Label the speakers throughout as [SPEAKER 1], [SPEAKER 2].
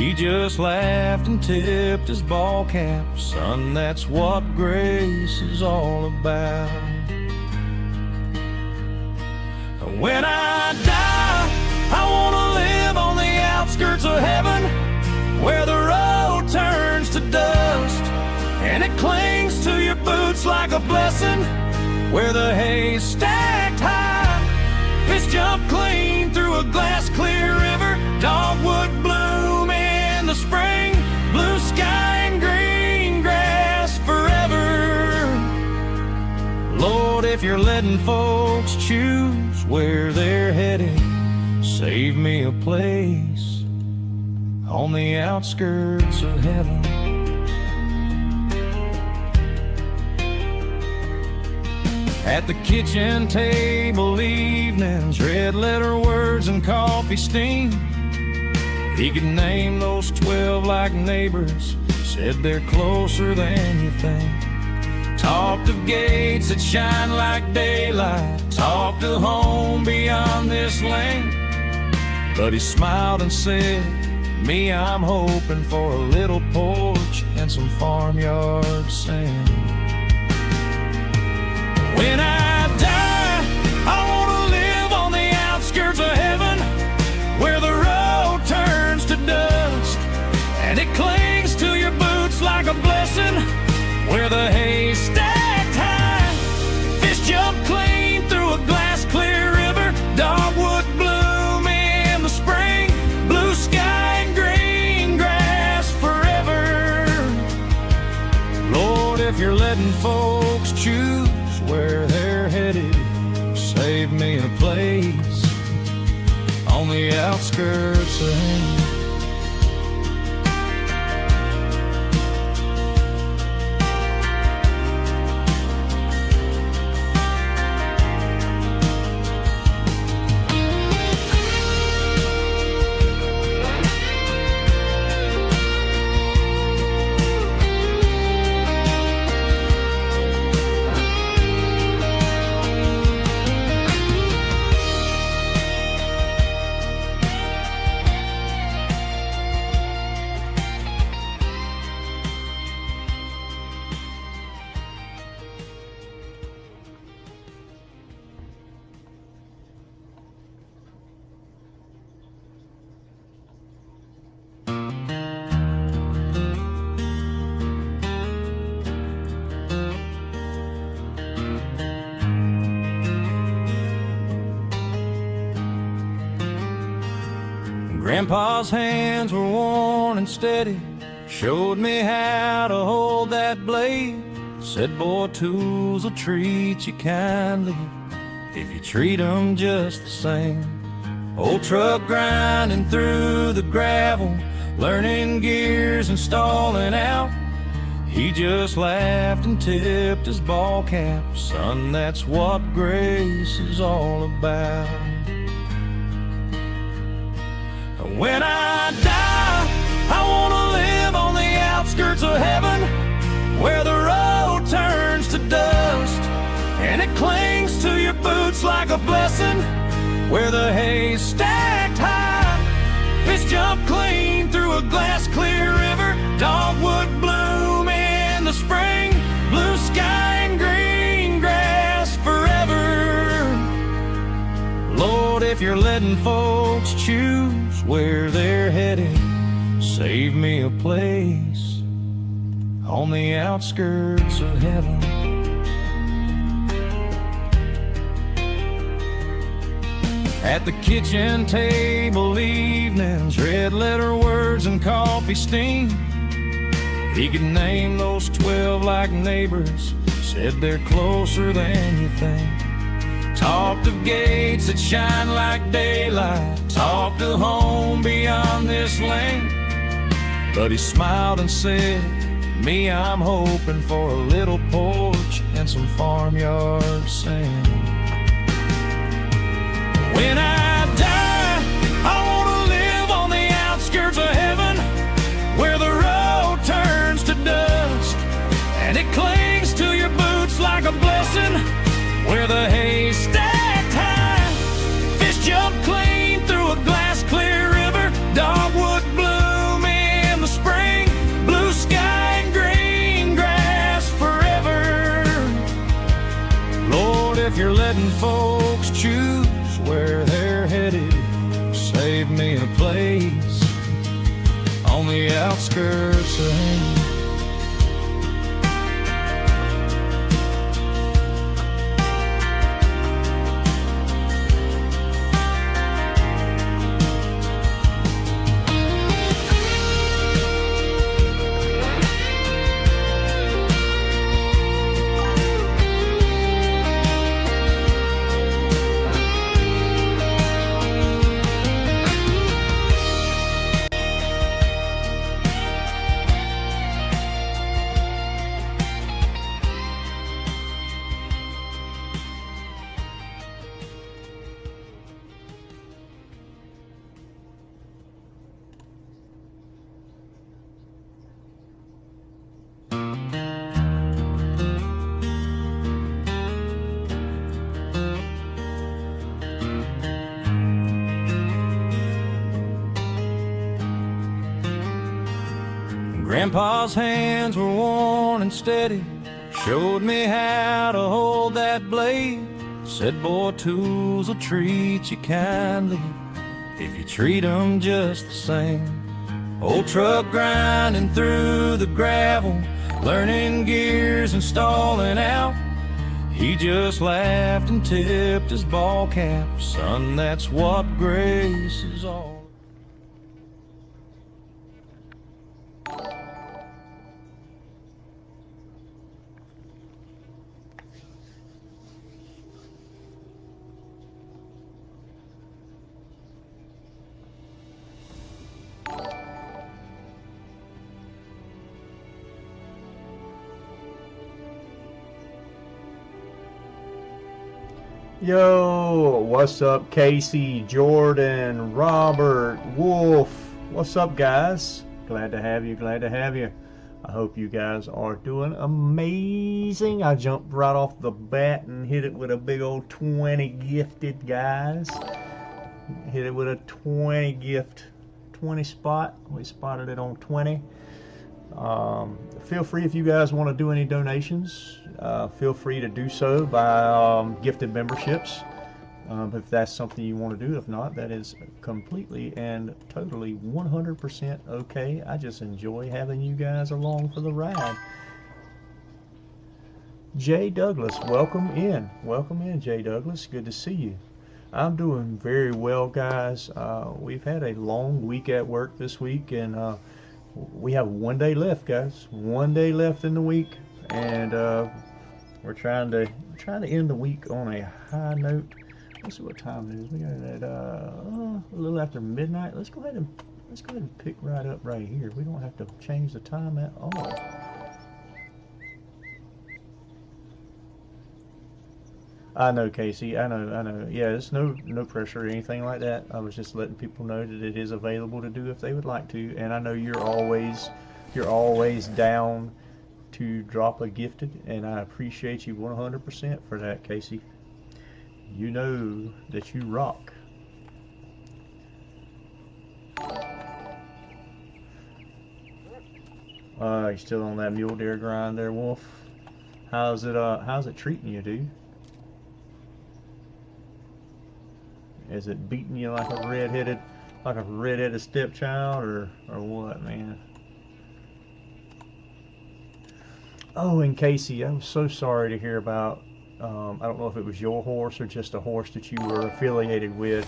[SPEAKER 1] He just laughed and tipped his ball cap. Son, that's what grace is all about. When I die, I want to live on the outskirts of heaven, where the road turns to dust and it clings to your boots like a blessing, where the hay's stacked high, fish jump clean through a glass clear river, dogwood bloom in the spring, blue sky and green grass forever. Lord, if you're letting folks choose where they're headed, save me a place on the outskirts of heaven. At the kitchen table evenings, red letter words and coffee steam. He could name those 12 like neighbors, said they're closer than you think. Talked of gates that shine like daylight, talked of home beyond this lane. But he smiled and said, me, I'm hoping for a little porch and some farmyard sand. When I die, I want to live on the outskirts of heaven, where the road turns to dust and it clings to your boots like a blessing, where the hay's stacked high, fish jump clean through a glass clear river, dogwood bloom in the spring, blue sky and green grass forever. Lord, if you're letting folks choose where they're headed, save me a place on the outskirts of heaven. Grandpa's hands were worn and steady, showed me how to hold that blade. Said, boy, tools will treat you kindly if you treat them just the same. Old truck grinding through the gravel, learning gears and stalling out. He just laughed and tipped his ball cap. Son, that's what grace is all about. When I die, I want to live on the outskirts of heaven, where the road turns to dust and it clings to your boots like a blessing, where the hay's stacked high, fish jump clean through a glass clear river, dogwood bloom in the spring, blue sky and green grass forever. Lord, if you're letting folks choose where they're headed, save me a place on the outskirts of heaven. At the kitchen table evenings, red letter words and coffee steam. He could name those 12 like neighbors, said they're closer than you think. Talked of gates that shine like daylight, talked of home beyond this lane. But he smiled and said, me, I'm hoping for a little porch and some farmyard sand. When I die, I want to live on the outskirts of heaven, where the road turns to dust and it clings to your boots like a blessing, where the hay's stacked high, fish jump clean through a glass clear river, dogwood bloom letting folks choose where they're headed saved me a place on the outskirts of home. Grandpa's hands were worn and steady, showed me how to hold that blade. Said, boy, tools will treat you kindly if you treat 'em just the same. Old truck grinding through the gravel, learning gears and stalling out. He just laughed and tipped his ball cap. Son, that's what grace is all.
[SPEAKER 2] Yo, what's up, Casey, Jordan, Robert, Wolf? What's up, guys? Glad to have you, glad to have you. I hope you guys are doing amazing. I jumped right off the bat and hit it with a big old 20 gifted, guys. Hit it with a 20 gift, 20 spot. We spotted it on 20. Feel free if you guys want to do any donations. Feel free to do so by gifted memberships, if that's something you want to do. If not, that is completely and totally 100% okay. I just enjoy having you guys along for the ride. Jay Douglas, welcome in. Welcome in, Jay Douglas. Good to see you. I'm doing very well, guys. We've had a long week at work this week, and we have 1 day left, guys. 1 day left in the week, and we're trying to end the week on a high note. Let's see what time it is. We got it at a little after midnight. Let's go ahead and pick right up right here. We don't have to change the time at all. I know, Casey. I know. Yeah, there's no pressure or anything like that. I was just letting people know that it is available to do if they would like to. And I know you're always down to drop a gifted, and I appreciate you 100% for that, Casey. You know that you rock. You still on that mule deer grind there, Wolf? How's it treating you, dude? Is it beating you like a red-headed stepchild, or what, man? Oh, and Casey, I'm so sorry to hear about. I don't know if it was your horse or just a horse that you were affiliated with.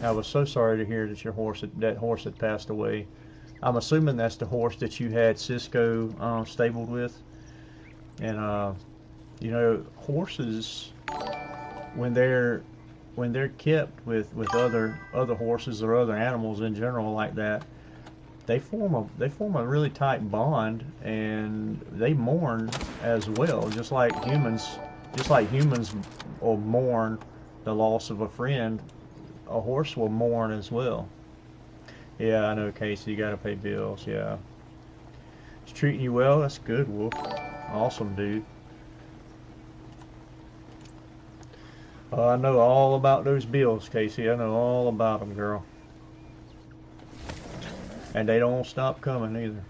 [SPEAKER 2] I was so sorry to hear that that horse had passed away. I'm assuming that's the horse that you had Cisco stabled with. And you know, horses, when they're kept with other horses or other animals in general like that, they form a really tight bond, and they mourn as well, just like humans will mourn the loss of a friend. A horse will mourn as well. Yeah, I know, Casey, you gotta pay bills. Yeah, it's treating you well. That's good, Wolf. Awesome, dude. I know all about those bills, Casey. I know all about them, girl. And they don't stop coming either.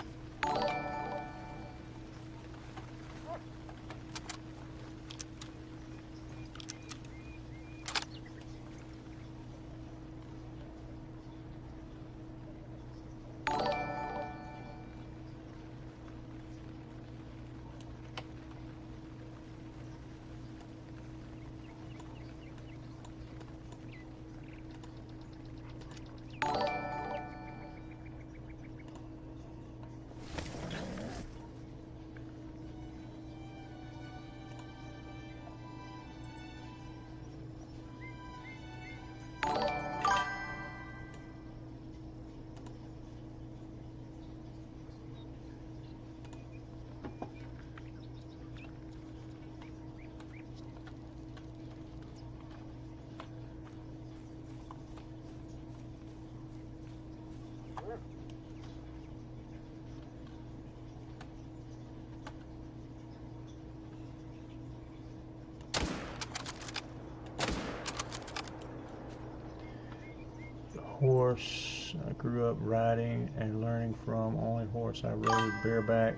[SPEAKER 2] horse I grew up riding and learning from. Only horse I rode bareback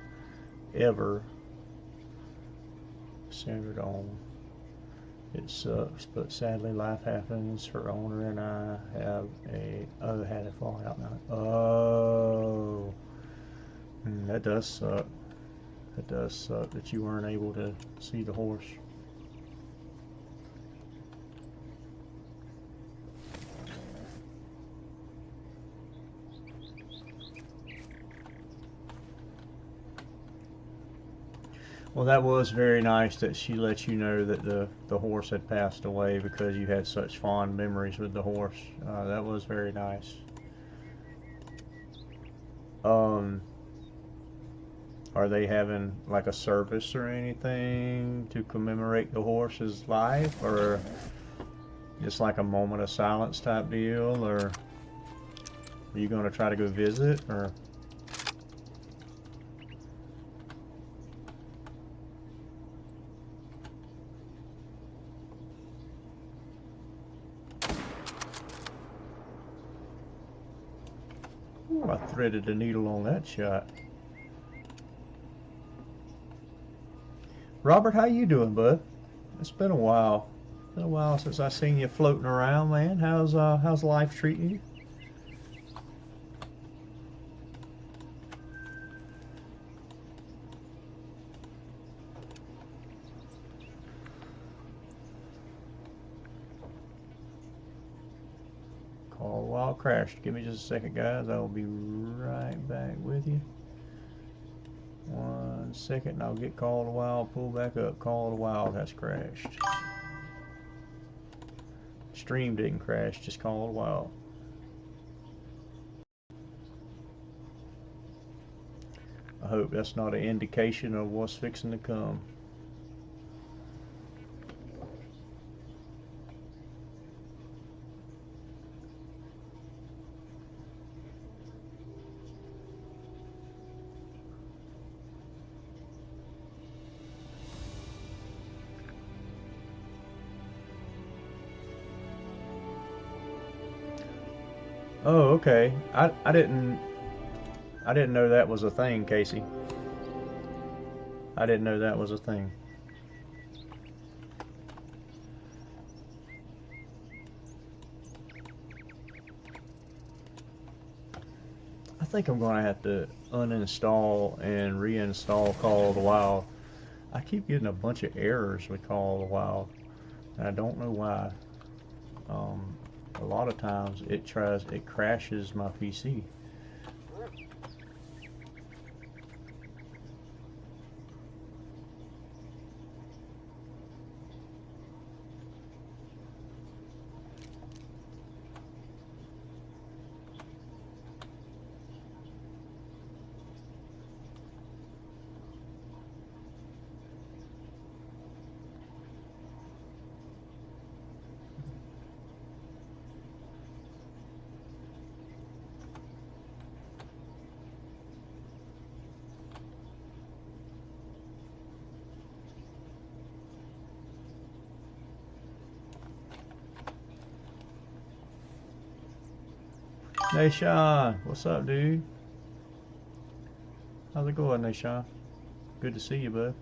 [SPEAKER 2] ever. Centered on. It sucks, but sadly life happens. Her owner and I have had a fallout now. Oh, that does suck. That does suck that you weren't able to see the horse. Well, that was very nice that she let you know that the horse had passed away because you had such fond memories with the horse. That was very nice. Are they having like a service or anything to commemorate the horse's life, or just like a moment of silence type deal, or are you going to try to go visit, or? Ooh, I threaded the needle on that shot. Robert, how you doing, bud? It's been a while. It's been a while since I seen you floating around, man. How's life treating you? Call while it crashed. Give me just a second, guys. I will be right back with you. 1 second, and I'll get Call of the Wild, pull back up. Call of the Wild has crashed. Stream didn't crash, just Call of the Wild. I hope that's not an indication of what's fixing to come. Oh, okay. I didn't know that was a thing, Casey. I didn't know that was a thing. I think I'm gonna have to uninstall and reinstall Call of the Wild. I keep getting a bunch of errors with Call of the Wild, and I don't know why. A lot of times it crashes my PC. Nashawn, what's up, dude? How's it going, Nashawn? Good to see you, bud.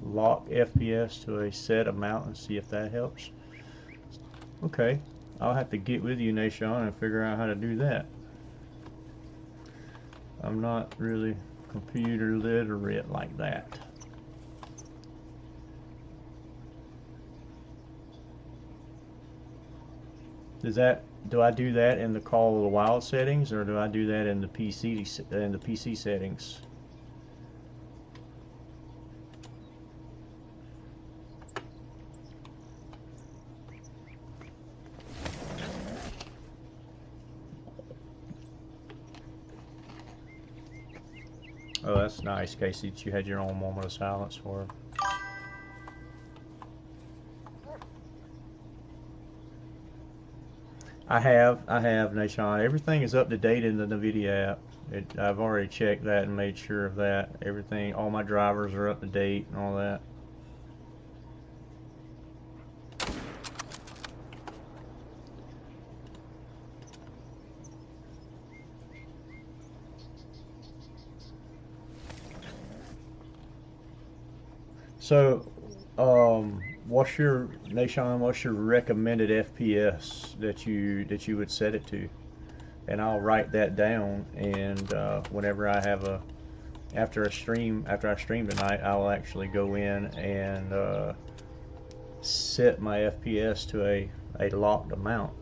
[SPEAKER 2] Lock FPS to a set amount and see if that helps. Okay, I'll have to get with you, Nashawn, and figure out how to do that. I'm not really computer literate like that. Do I do that in the Call of the Wild settings, or do I do that in the PC settings? Oh, that's nice, Casey, that you had your own moment of silence for her. I have, Nashawn. Everything is up to date in the NVIDIA app. I've already checked that and made sure of that. Everything, all my drivers are up to date and all that. So, what's your Nashawn? What's your recommended FPS that you would set it to? And I'll write that down. And whenever I have after I stream tonight, I'll actually go in and set my FPS to a locked amount.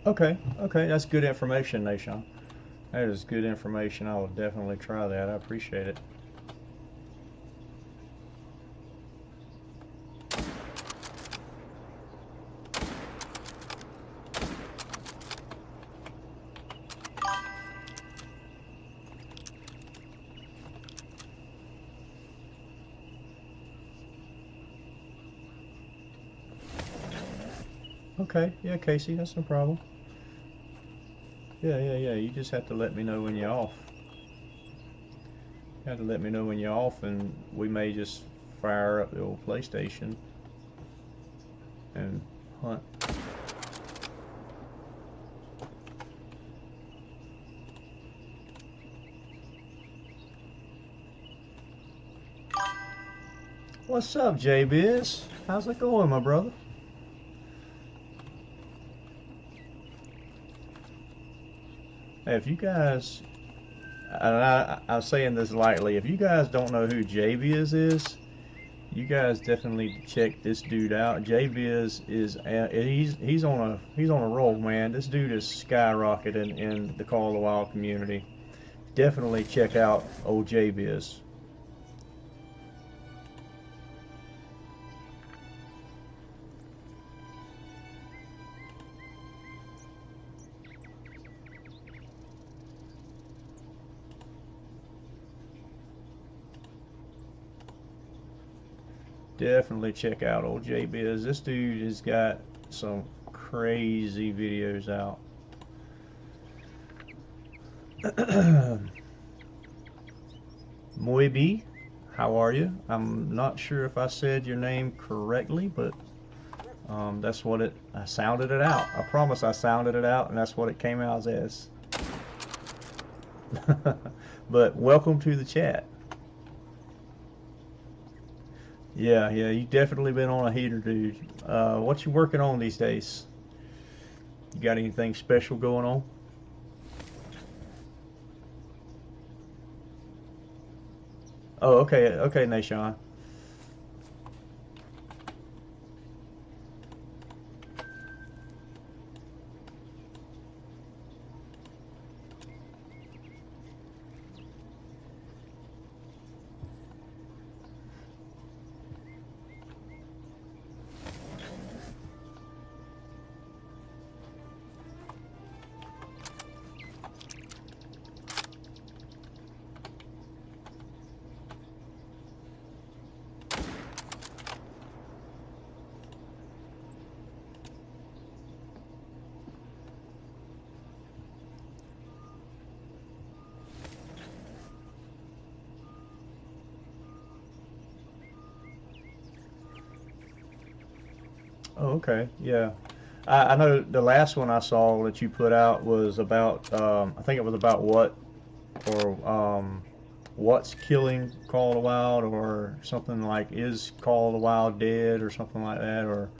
[SPEAKER 2] Okay, that's good information, Nashawn. That is good information. I will definitely try that. I appreciate it. Okay, yeah, Casey, that's no problem. Yeah. You just have to let me know when you're off. You have to let me know when you're off, and we may just fire up the old PlayStation and hunt. What's up, J-Biz? How's it going, my brother? Hey, if you guys, I'm saying this lightly, if you guys don't know who J-Biz is, you guys definitely check this dude out. J-Biz is he's on a roll, man. This dude is skyrocketing in the Call of the Wild community. Definitely check out old J-Biz. Definitely check out old J-Biz. This dude has got some crazy videos out. Moibi, how are you? I'm not sure if I said your name correctly, but that's what I sounded it out. I promise I sounded it out, and that's what it came out as. But welcome to the chat. Yeah, you definitely been on a heater, dude. What you working on these days? You got anything special going on? Oh, okay, Nashawn. Oh, okay, yeah. I know the last one I saw that you put out was about, I think it was about what's killing Call of the Wild, or something like, is Call of the Wild dead, or something like that, or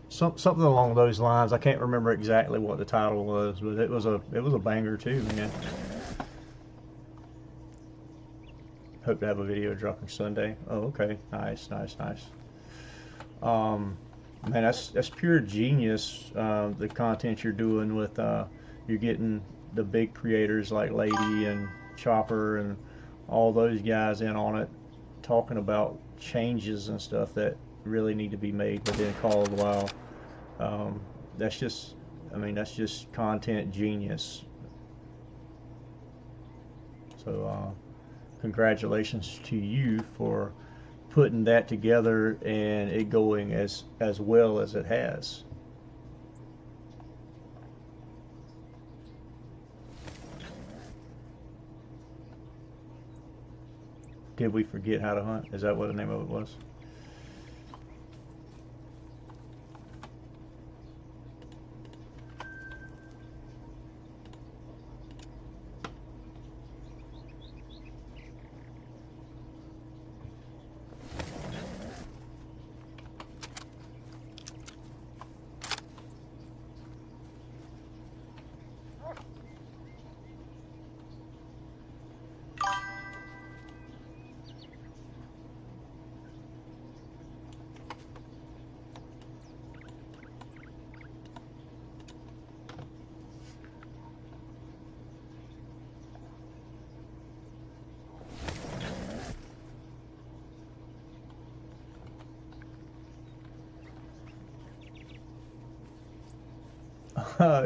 [SPEAKER 2] something along those lines. I can't remember exactly what the title was, but it was a banger too, man. Hope to have a video dropping Sunday. Oh, okay, nice, nice, nice. Man, that's pure genius. The content you're doing with you're getting the big creators like Lady and Chopper and all those guys in on it, talking about changes and stuff that really need to be made within Call of the Wild. That's just, I mean, that's just content genius. So congratulations to you for putting that together and it going as well as it has. Did we forget how to hunt? Is that what the name of it was?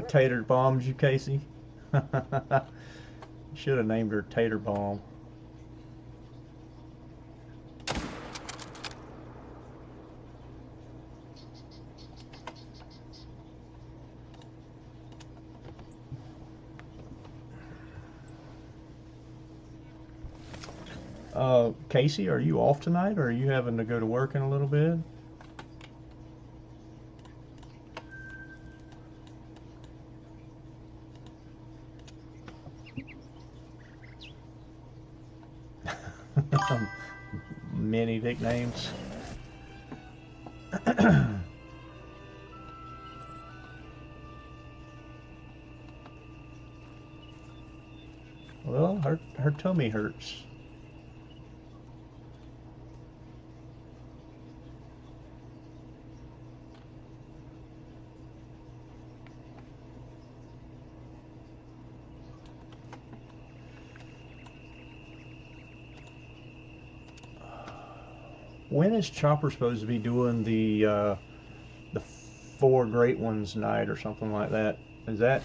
[SPEAKER 2] Tater bombs you, Casey. Should have named her Tater Bomb. Casey, are you off tonight, or are you having to go to work in a little bit? Many nicknames. Well, her tummy hurts. When is Chopper supposed to be doing the 4 Great Ones night or something like that? Is that,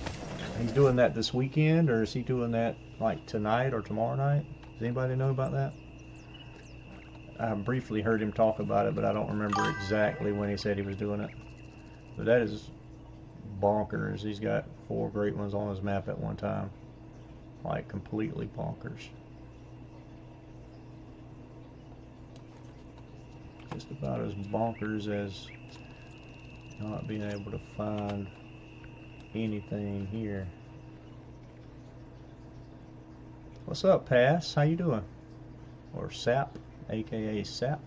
[SPEAKER 2] he's doing that this weekend, or is he doing that like tonight or tomorrow night? Does anybody know about that? I briefly heard him talk about it, but I don't remember exactly when he said he was doing it. But that is bonkers. He's got 4 Great Ones on his map at one time. Like, completely bonkers. Just about as bonkers as not being able to find anything here. What's up, Pass? How you doing? Or Sap, aka Sap.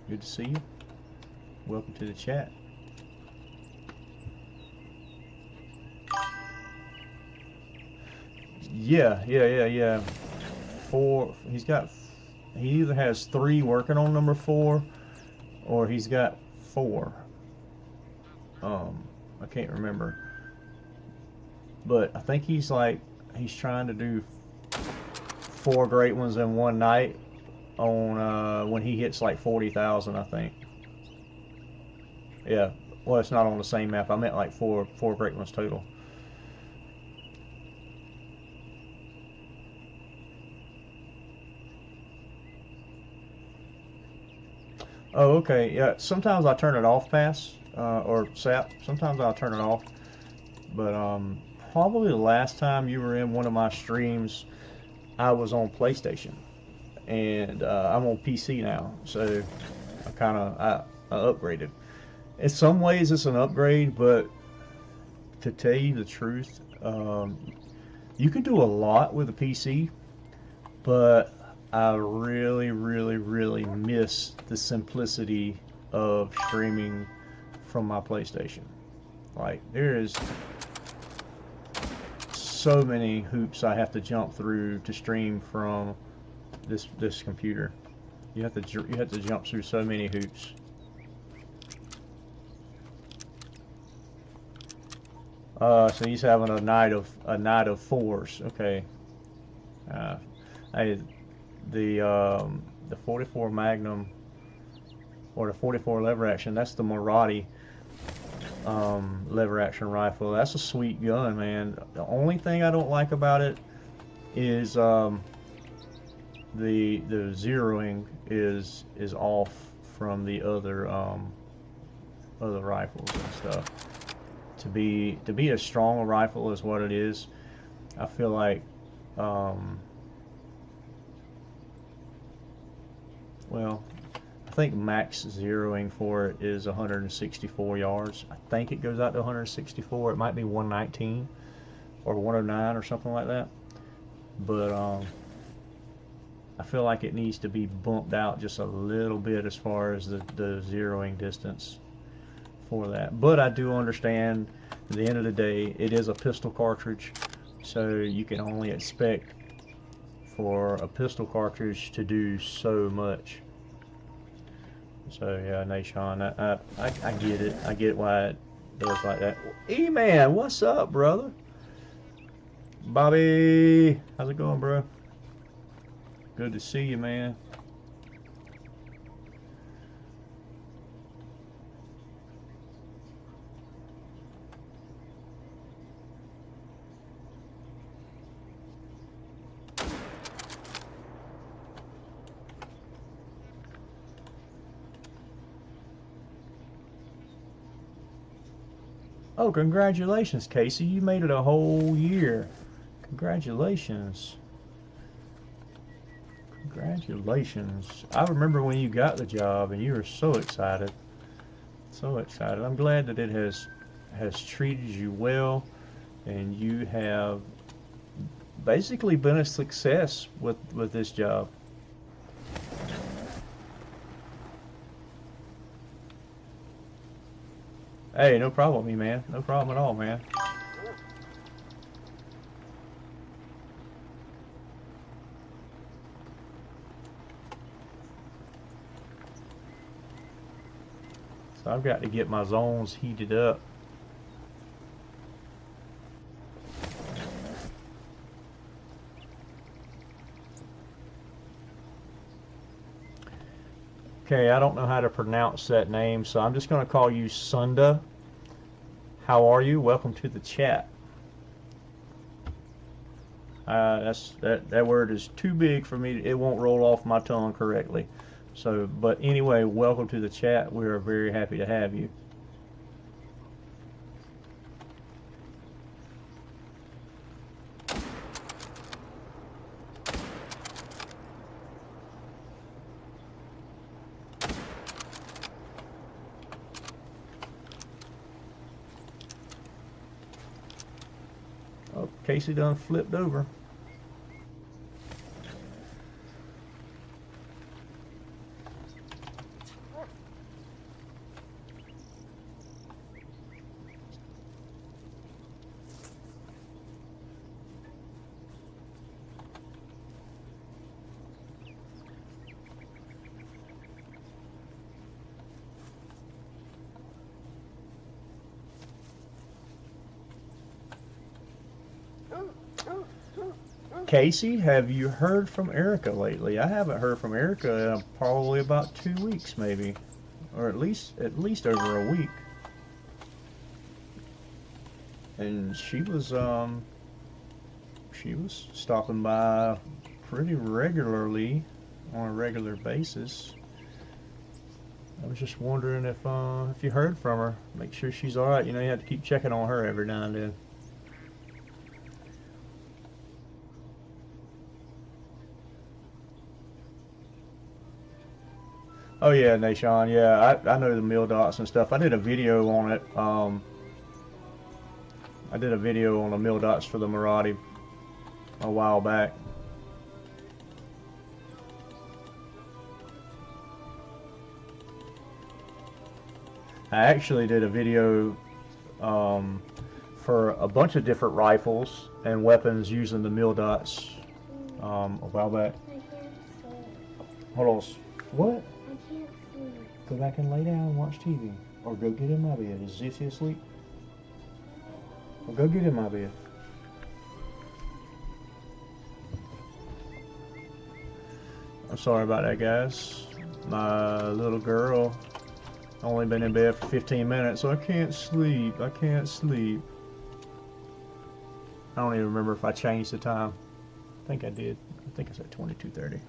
[SPEAKER 2] Good to see you. Welcome to the chat. Yeah. 4. He either has 3 working on number 4, or he's got 4. I can't remember. But I think he's trying to do 4 Great Ones in one night on when he hits like 40,000, I think. Yeah. Well, it's not on the same map. I meant like 4 Great Ones total. Oh, okay. Yeah, sometimes I turn it off, Pass, or Sap. Sometimes I'll turn it off. But probably the last time you were in one of my streams, I was on PlayStation, and I'm on PC now. So I upgraded, in some ways it's an upgrade, but to tell you the truth, you can do a lot with a PC, but I really, really, really miss the simplicity of streaming from my PlayStation. Like, there is so many hoops I have to jump through to stream from this computer. You have to jump through so many hoops. So he's having a night of fours. Okay. The 44 Magnum or the 44 lever action. That's the Marati lever action rifle. That's a sweet gun, man. The only thing I don't like about it is the zeroing is off from the other rifles and stuff. To be as strong a rifle as what it is, I feel like well, I think max zeroing for it is 164 yards. I think it goes out to 164. It might be 119 or 109 or something like that. But I feel like it needs to be bumped out just a little bit as far as the zeroing distance for that. But I do understand at the end of the day it is a pistol cartridge, so you can only expect for a pistol cartridge to do so much. So yeah, Nashon, I get it. I get why it does like that. E-Man, what's up, brother? Bobby, how's it going, bro? Good to see you, man. Oh, congratulations, Casey. You made it a whole year. Congratulations. Congratulations. I remember when you got the job and you were so excited. So excited. I'm glad that it has treated you well and you have basically been a success with this job. Hey, no problem, me man. No problem at all, man. So I've got to get my zones heated up. Okay, I don't know how to pronounce that name, so I'm just going to call you Sunda. How are you? Welcome to the chat. That word is too big for me. It won't roll off my tongue correctly. So, but anyway, welcome to the chat. We are very happy to have you. Oh, Casey done flipped over. Casey, have you heard from Erica lately? I haven't heard from Erica in probably about 2 weeks, maybe, or at least over a week. And she was stopping by pretty regularly on a regular basis. I was just wondering if you heard from her. Make sure she's all right. You know, you have to keep checking on her every now and then. Oh yeah, Nashawn. Yeah, I know the meal dots and stuff. I did a video on it. I did a video on the meal dots for the Marathi a while back. I actually did a video for a bunch of different rifles and weapons using the meal dots a while back.
[SPEAKER 3] I can't sleep.
[SPEAKER 2] Hold on. What?
[SPEAKER 3] I can't sleep.
[SPEAKER 2] Go back and lay down and watch TV. Or go get in my bed. Is Ziffy asleep? Well, go get in my bed. I'm sorry about that, guys. My little girl only been in bed for 15 minutes, so I can't sleep. I can't sleep. I don't even remember if I changed the time. I think I did. I think it's at 22:30.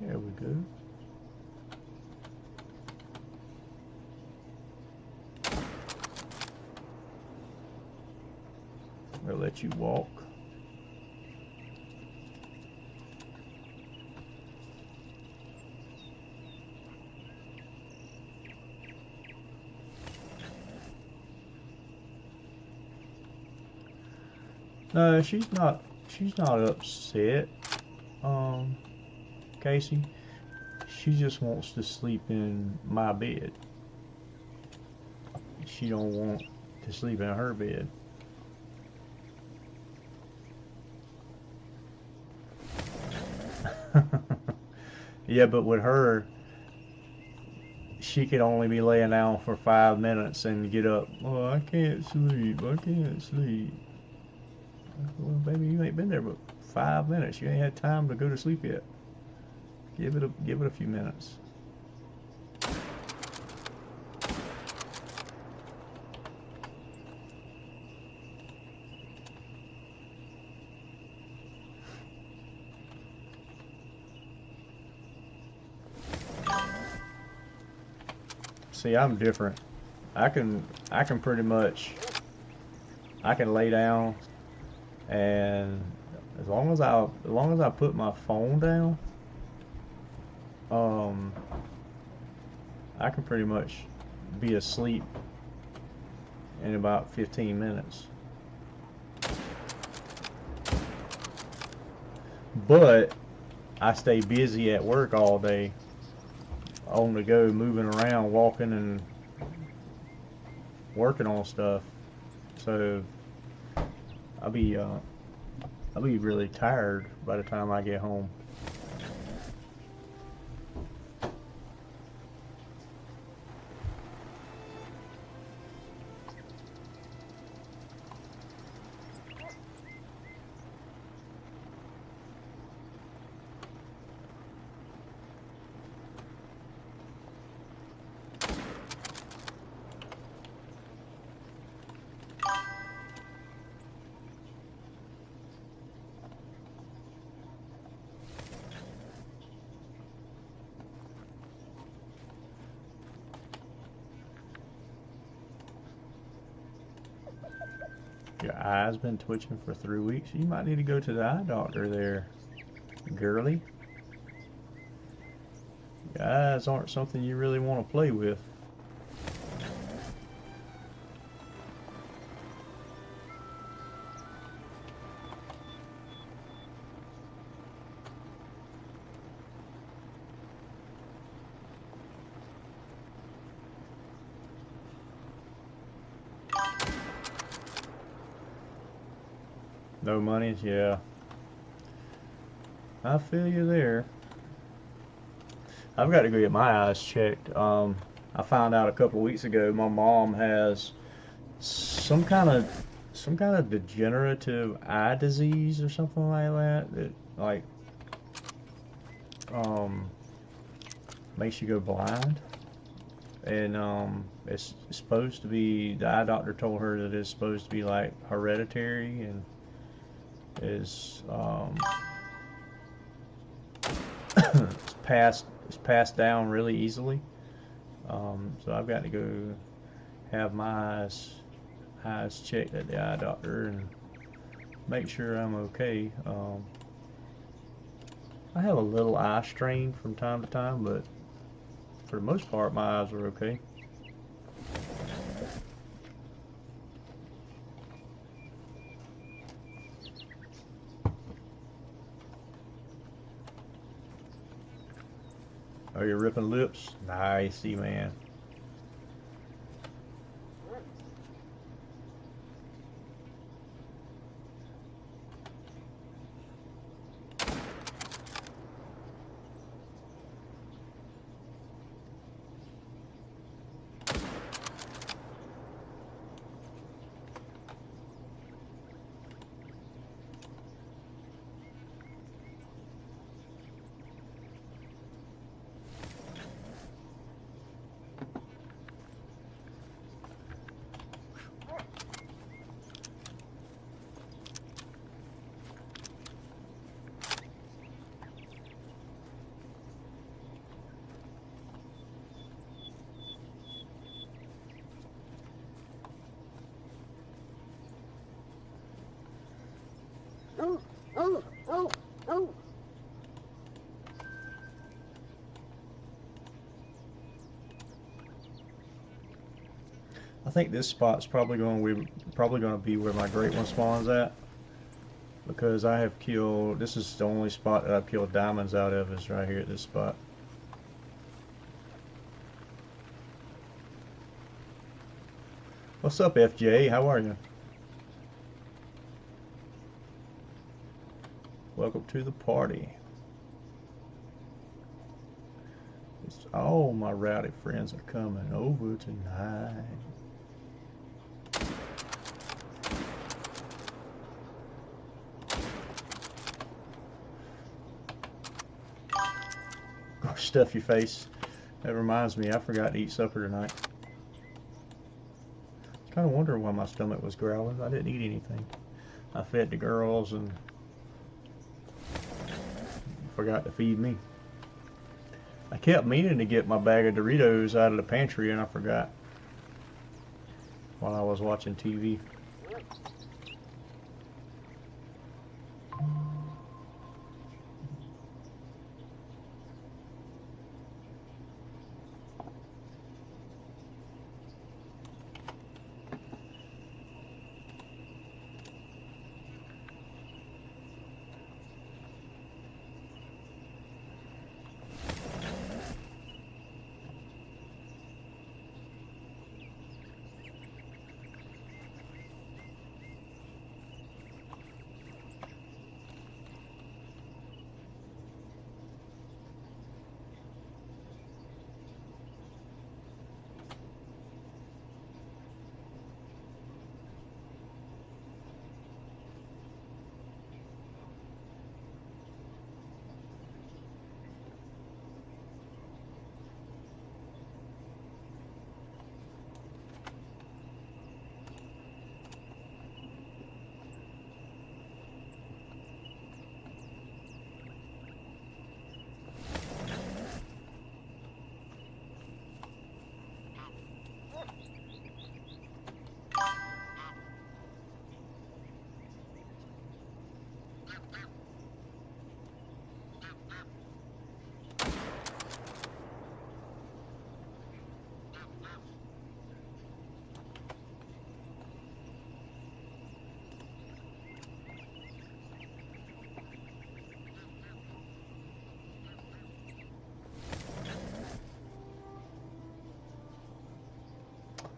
[SPEAKER 2] There we go. I'll let you walk. No, she's not upset, Casey. She just wants to sleep in my bed. She don't want to sleep in her bed. Yeah, but with her, she could only be laying down for 5 minutes and get up. Oh, I can't sleep. I can't sleep. Well, baby, you ain't been there but 5 minutes. You ain't had time to go to sleep yet. Give it a few minutes. See, I'm different. I can pretty much, I can lay down, and as long as I put my phone down, I can pretty much be asleep in about 15 minutes. But I stay busy at work all day, on the go, moving around, walking and working on stuff. So I'll be really tired by the time I get home. Your eye's been twitching for 3 weeks. You might need to go to the eye doctor there, girly. Your eyes aren't something you really want to play with. No money? Yeah. I feel you there. I've got to go get my eyes checked. I found out a couple of weeks ago my mom has some kind of degenerative eye disease or something like that that like makes you go blind. And it's supposed to be, the eye doctor told her that it's supposed to be like hereditary and is it's passed down really easily. So I've got to go have my eyes checked at the eye doctor and make sure I'm okay. I have a little eye strain from time to time, but for the most part, my eyes are okay. Oh, you're ripping lips? Nicey, man.
[SPEAKER 3] Oh, oh, oh, oh.
[SPEAKER 2] I think this spot's probably going to be where my great one spawns at, because I have killed. This is the only spot that I've killed diamonds out of, is right here at this spot. What's up, FJ? How are you? Welcome to the party. All my rowdy friends are coming over tonight. Go stuff your face. That reminds me, I forgot to eat supper tonight. Kind of wondering why my stomach was growling. I didn't eat anything. I fed the girls and forgot to feed me. I kept meaning to get my bag of Doritos out of the pantry and I forgot while I was watching TV.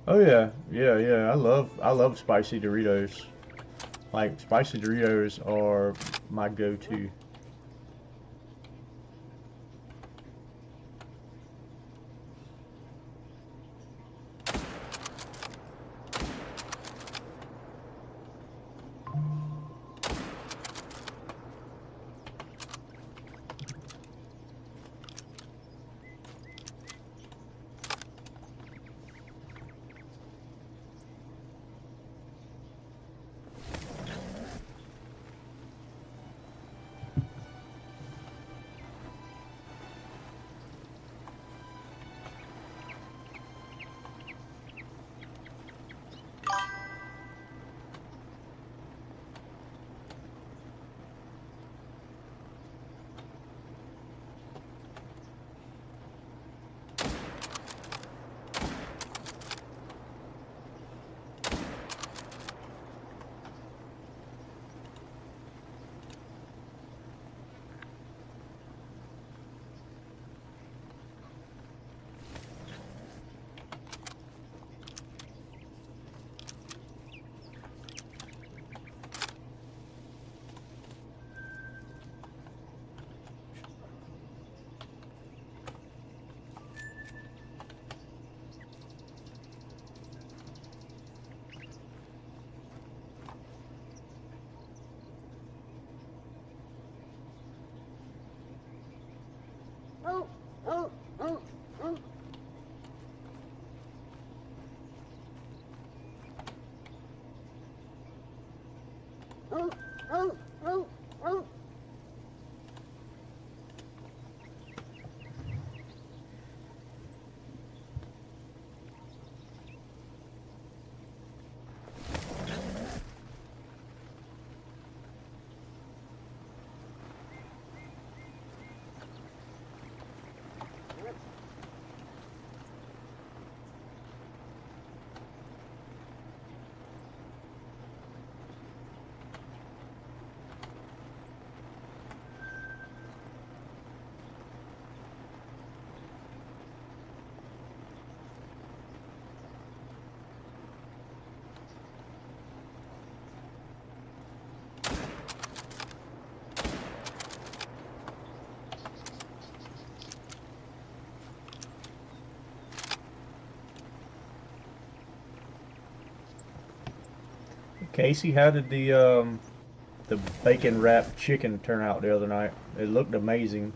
[SPEAKER 2] Oh yeah, yeah. I love spicy Doritos. Like, spicy Doritos are my go-to. Casey, how did the bacon wrapped chicken turn out the other night? It looked amazing.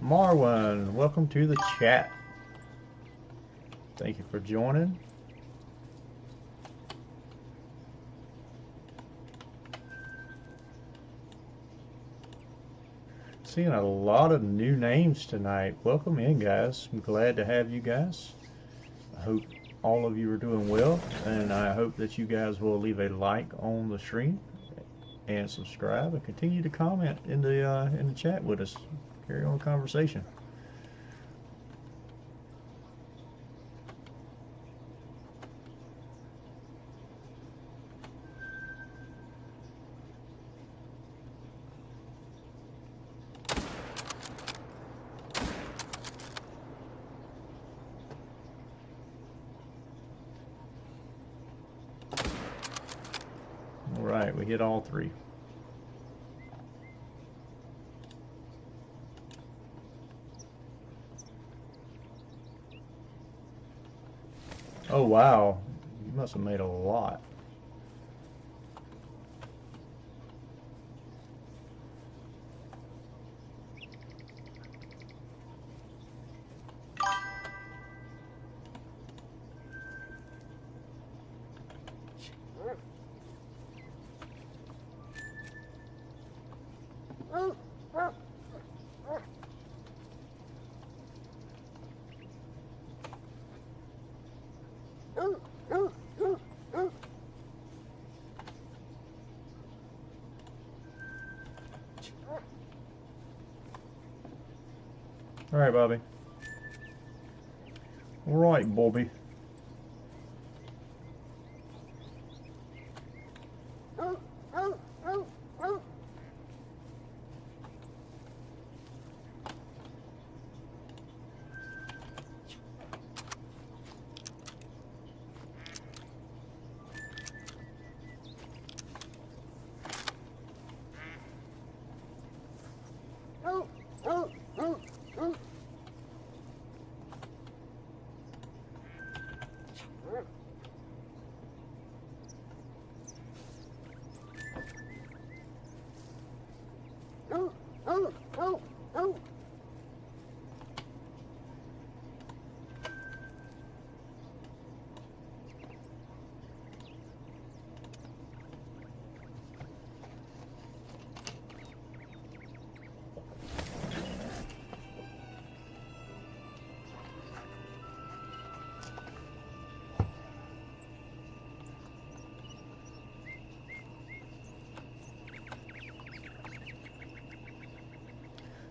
[SPEAKER 2] Marwan, welcome to the chat. Thank you for joining. Seeing a lot of new names tonight. Welcome in, guys. I'm glad to have you guys. I hope all of you are doing well, and I hope that you guys will leave a like on the stream and subscribe and continue to comment in the chat with us. Carry on the conversation. All right, we hit all three. Oh wow, you must have made a lot. All right, Bobby. All right, Bobby.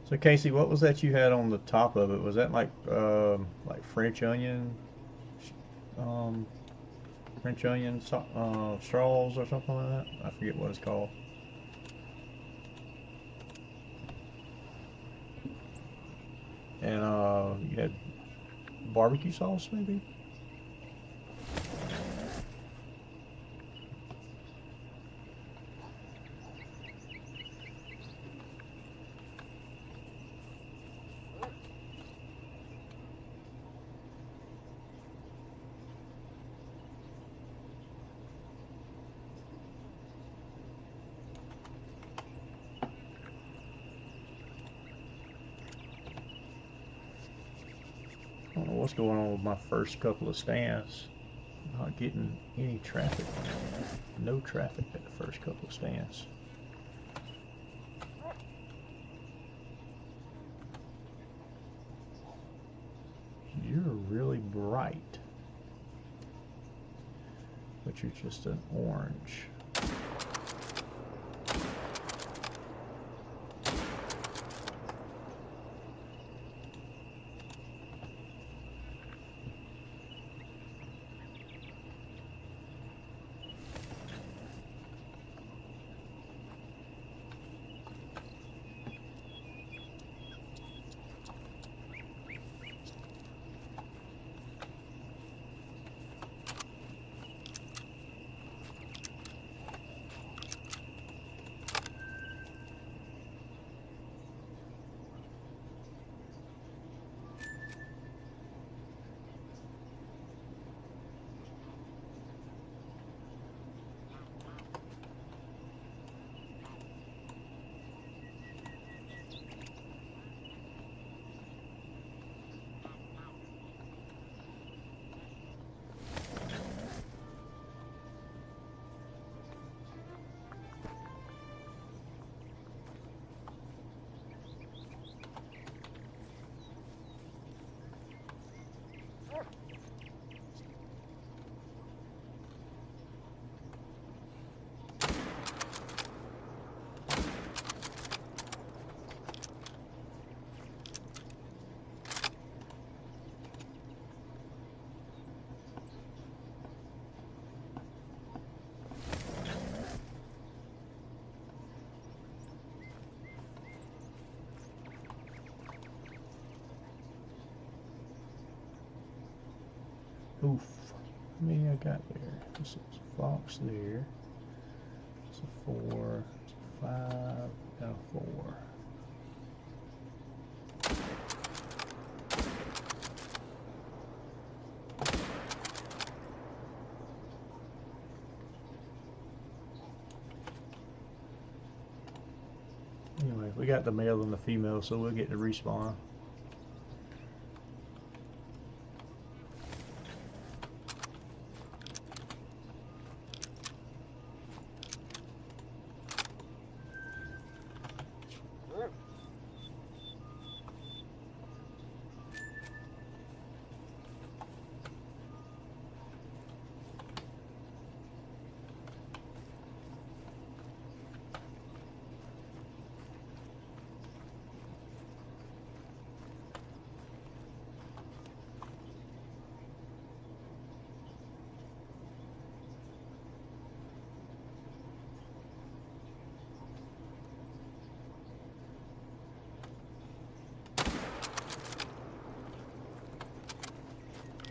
[SPEAKER 2] So Casey, what was that you had on the top of it? Was that like French onion, straws or something like that? I forget what it's called. And you had barbecue sauce, maybe? I don't know what's going on with my first couple of stands. Not getting any traffic. No traffic at the first couple of stands. You're really bright, but you're just an orange. Oof. How many I got there? This is a fox there. It's a 4. It's a 5. And a 4. Anyway, we got the male and the female, so we'll get to respawn.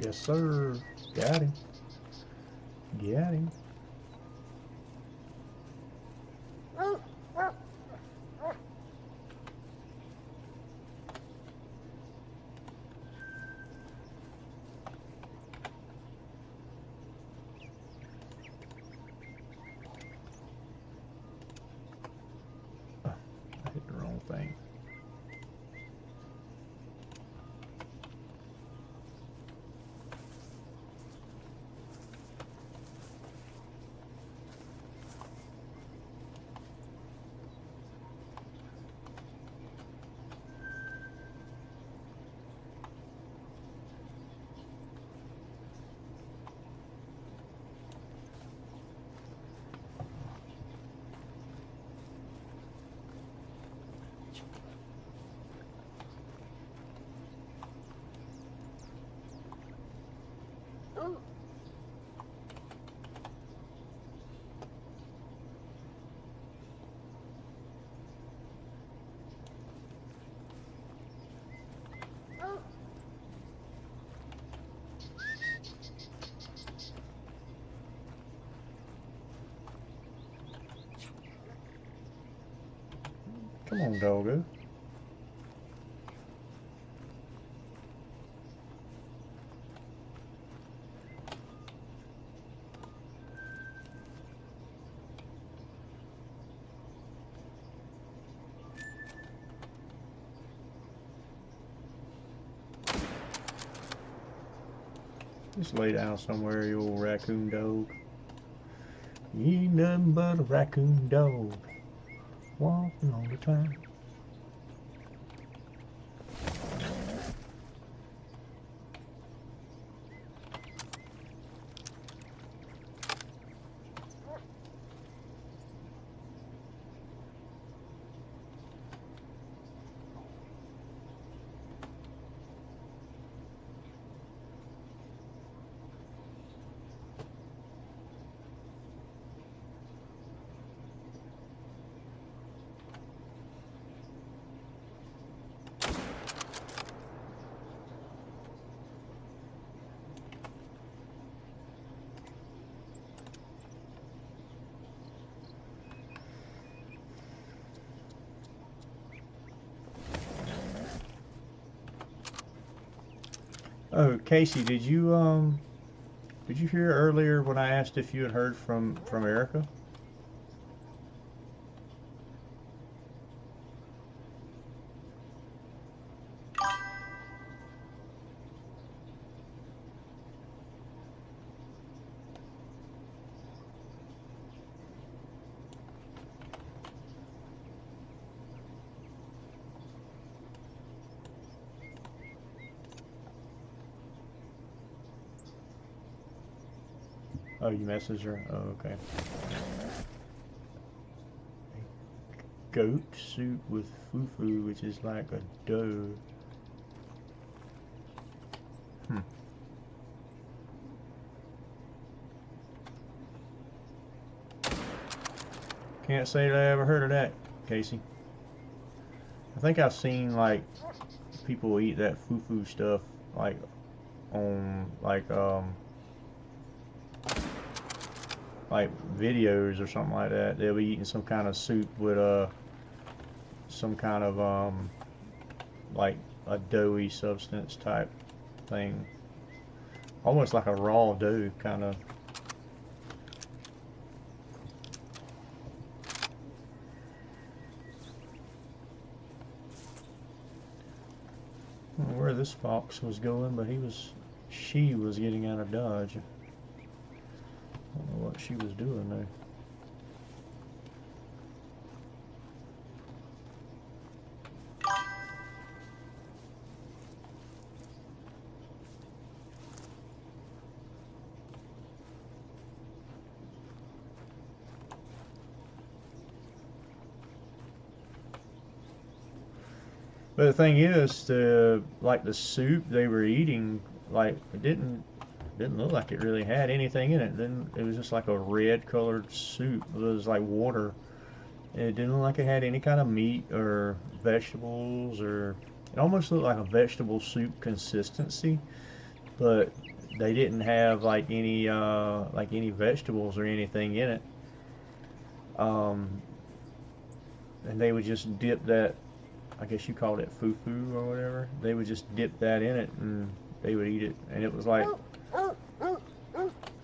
[SPEAKER 2] Yes, sir. Got him. Got him. I hit the wrong thing. Come on, doggo. Just lay down somewhere, you old raccoon dog. You ain't nothing but a raccoon dog. Walking all the time. Oh, Casey, did you hear earlier when I asked if you had heard from Erica? Oh, you messaged her? Oh, okay. A goat suit with fufu, which is like a doe. Can't say that I ever heard of that, Casey. I think I've seen like people eat that fufu stuff like on like like videos or something like that, they'll be eating some kind of soup with some kind of like a doughy substance type thing, almost like a raw dough kind of. I don't know where this fox was going, but she was getting out of Dodge. I don't know what she was doing there. But the thing is, like the soup they were eating, like it didn't look like it really had anything in it. Then it was just like a red colored soup. It was like water. It didn't look like it had any kind of meat or vegetables, or it almost looked like a vegetable soup consistency, but they didn't have like any vegetables or anything in it. And they would just dip that, I guess you called it fufu or whatever. They would just dip that in it and they would eat it. And it was like,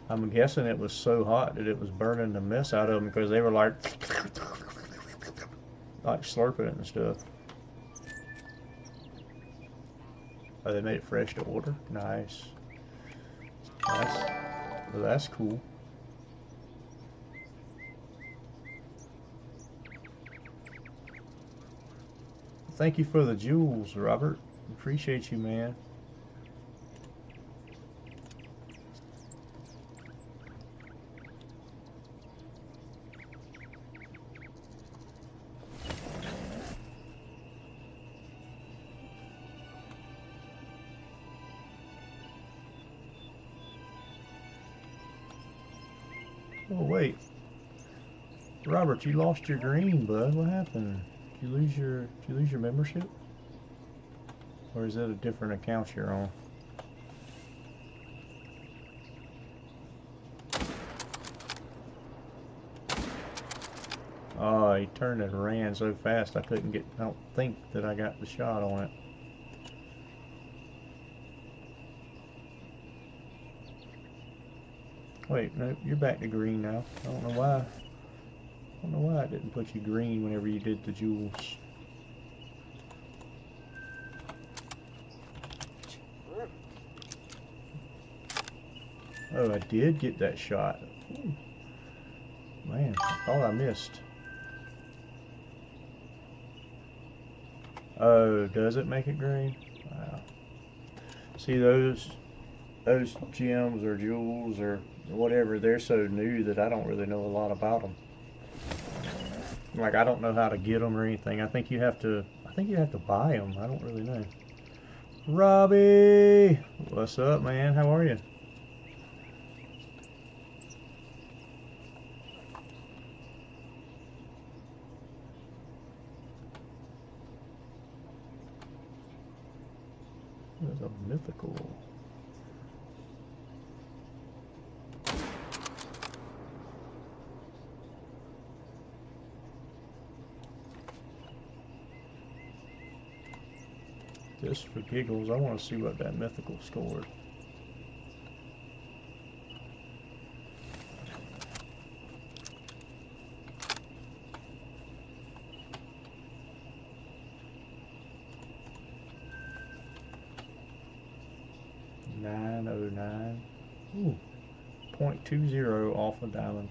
[SPEAKER 2] I'm guessing it was so hot that it was burning the mess out of them, because they were like slurping it and stuff. Oh, they made it fresh to order? Nice. That's cool. Thank you for the jewels, Robert. Appreciate you, man. Oh wait, Robert, you lost your green, bud. What happened? Did you lose your membership? Or is that a different account you're on? Oh, he turned and ran so fast I don't think that I got the shot on it. Wait, no, you're back to green now. I don't know why. I don't know why it didn't put you green whenever you did the jewels. Oh, I did get that shot. Ooh. Man, I thought I missed. Oh, does it make it green? Wow. See, those gems or jewels or whatever, they're so new that I don't really know a lot about them. Like, I don't know how to get them or anything. I think you have to buy them. I don't really know. Robbie, what's up, man? How are you? There's a mythical. Just for giggles, I want to see what that mythical scored. $909. Ooh, 0.20 off a diamond.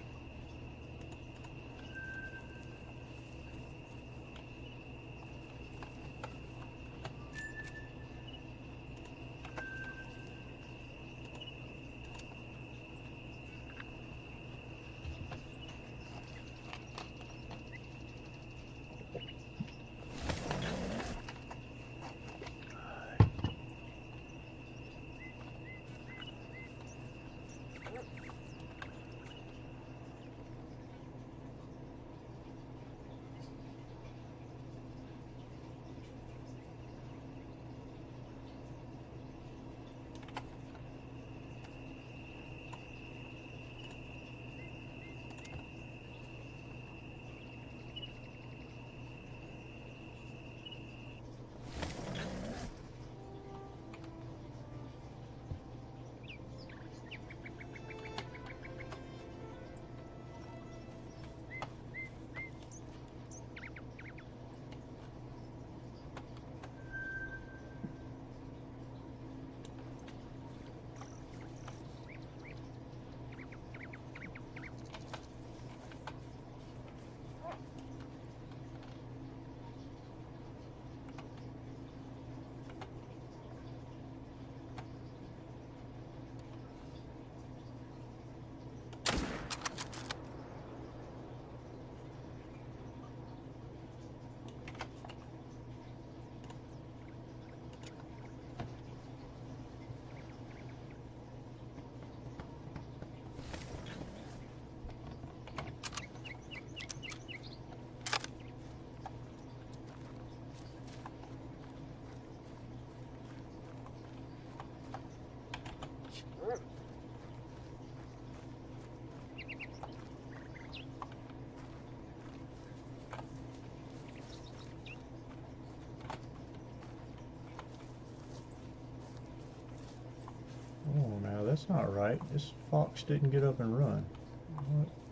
[SPEAKER 2] that's not right. This fox didn't get up and run.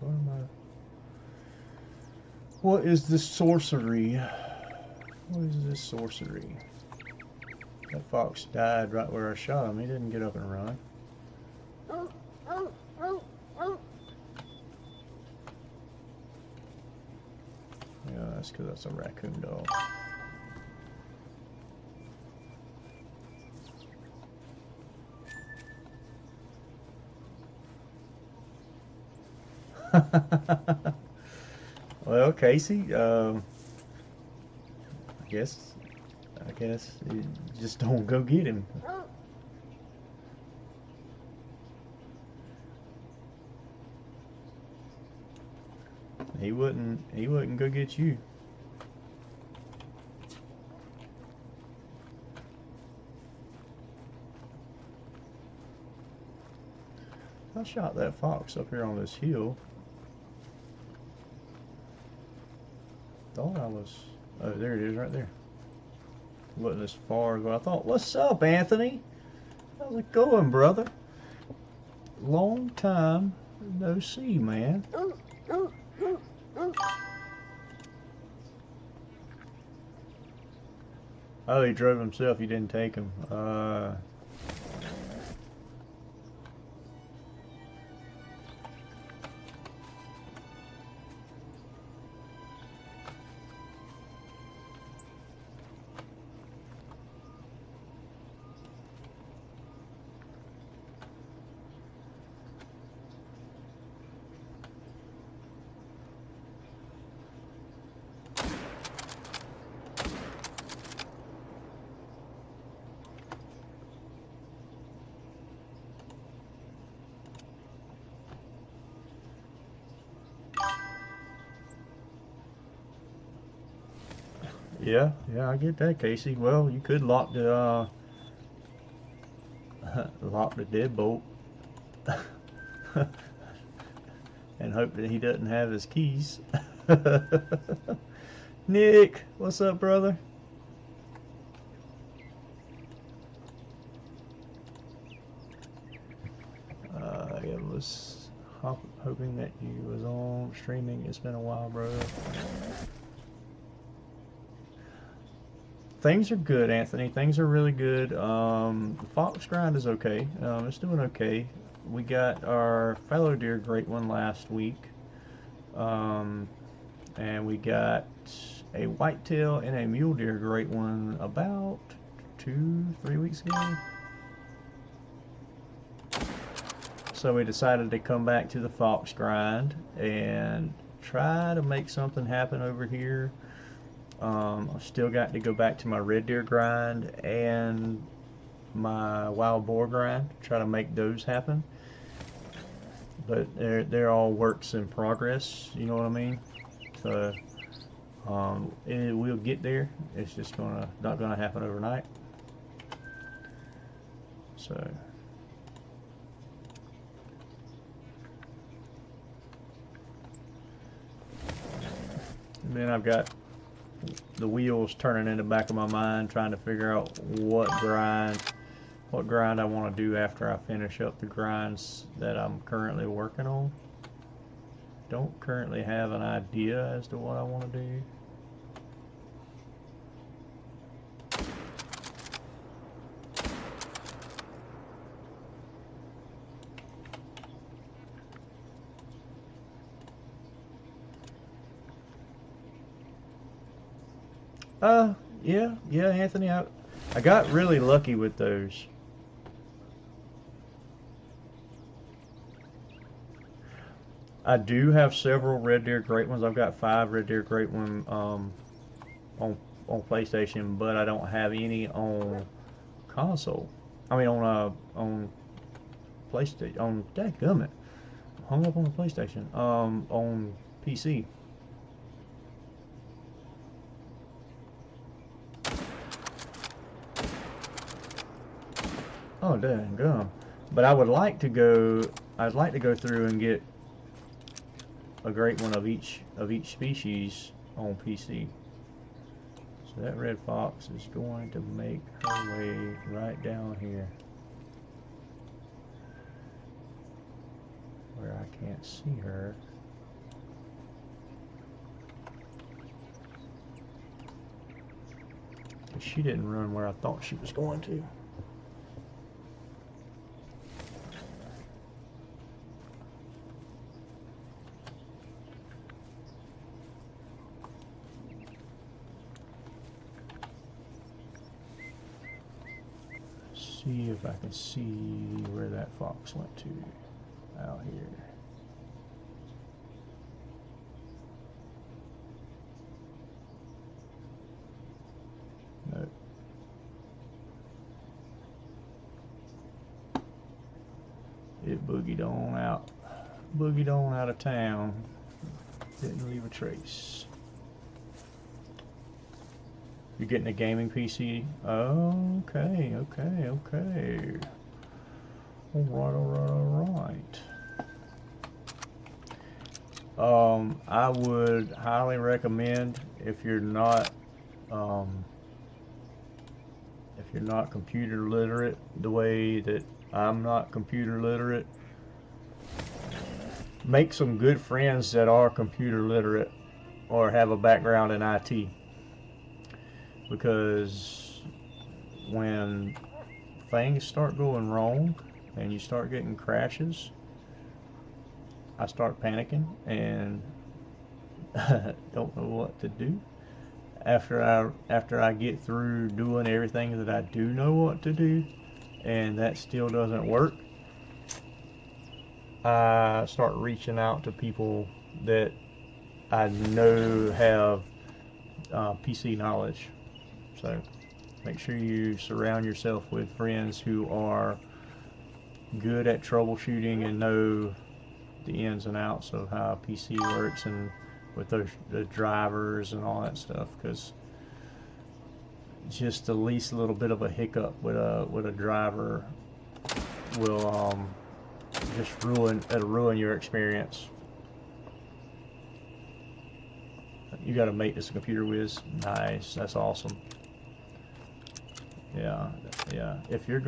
[SPEAKER 2] What am I? What is this sorcery? What is this sorcery? That fox died right where I shot him. He didn't get up and run.
[SPEAKER 3] Oh, oh, oh, oh.
[SPEAKER 2] Yeah, that's because that's a raccoon dog. Well, Casey, I guess you just don't go get him.
[SPEAKER 3] Oh.
[SPEAKER 2] He wouldn't go get you. I shot that fox up here on this hill. Thought I was, oh, there it is right there. Wasn't as far as what I thought. What's up, Anthony? How's it going, brother? Long time no see, man.
[SPEAKER 3] Oh, oh, oh, oh.
[SPEAKER 2] Oh, he drove himself. You didn't take him. Yeah, I get that, Casey. Well, you could lock the lock the deadbolt and hope that he doesn't have his keys. Nick, what's up, brother? I was hoping that you was on streaming. It's been a while, brother. Things are good, Anthony. Things are really good. The fox grind is okay. It's doing okay. We got our fallow deer great one last week. And we got a whitetail and a mule deer great one about 2-3 weeks ago. So we decided to come back to the fox grind and try to make something happen over here. I've still got to go back to my red deer grind and my wild boar grind, try to make those happen. But they're all works in progress, you know what I mean? So we'll get there. It's just not gonna happen overnight. So and then I've got the wheels turning in the back of my mind, trying to figure out what grind I want to do after I finish up the grinds that I'm currently working on. Don't currently have an idea as to what I want to do. Yeah, Anthony, I got really lucky with those. I do have several Red Deer Great Ones. I've got 5 Red Deer Great One on PlayStation, but I don't have any on console. I mean on PlayStation. On dadgummit, hung up on the PlayStation. On PC. Oh, dang gum. But I would like to go. I'd like to go through and get a great one of each species on PC. So that red fox is going to make her way right down here. I can't see her. But she didn't run where I thought she was going to. See if I can see where that fox went to out here. Nope. It boogied on out. Boogied on out of town. Didn't leave a trace. You're getting a gaming PC? Oh, okay, okay, okay. Alright. I would highly recommend, if you're not computer literate the way that I'm not computer literate, make some good friends that are computer literate or have a background in IT. Because when things start going wrong and you start getting crashes, I start panicking and don't know what to do. After I get through doing everything that I do know what to do and that still doesn't work, I start reaching out to people that I know have PC knowledge. So make sure you surround yourself with friends who are good at troubleshooting and know the ins and outs of how a PC works and with the drivers and all that stuff, because just the least little bit of a hiccup with a driver will just ruin your experience. You got a mate that's a computer whiz. Nice, that's awesome. Yeah, yeah. If you're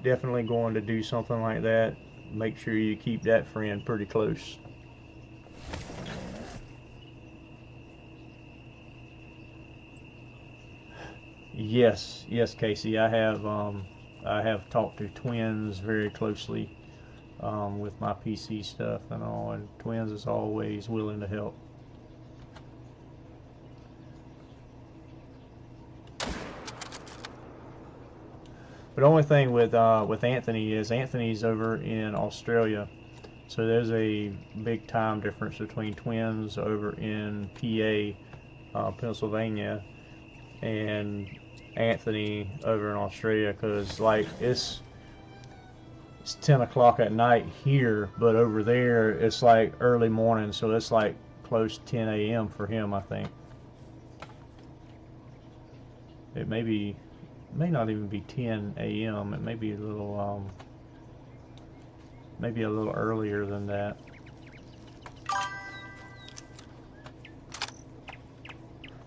[SPEAKER 2] definitely going to do something like that, make sure you keep that friend pretty close. Yes, yes, Casey. I have talked to Twins very closely with my PC stuff and all, and Twins is always willing to help. But the only thing with Anthony is Anthony's over in Australia, so there's a big time difference between Twins over in PA, Pennsylvania, and Anthony over in Australia, because like it's 10 o'clock at night here, but over there it's like early morning, so it's like close to 10 a.m. for him, I think. It may not even be 10 a.m. It may be a little maybe a little earlier than that.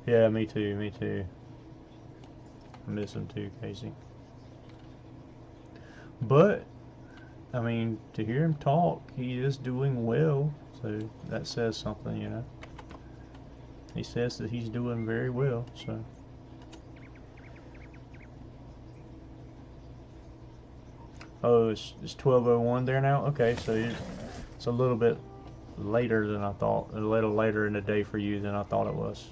[SPEAKER 2] Yeah, me too, me too. I miss him too, Casey. But I mean, to hear him talk, he is doing well, so that says something, you know. He says that he's doing very well, so. Oh, it's 12:01 there now? Okay, so it's a little bit later than I thought. A little later in the day for you than I thought it was.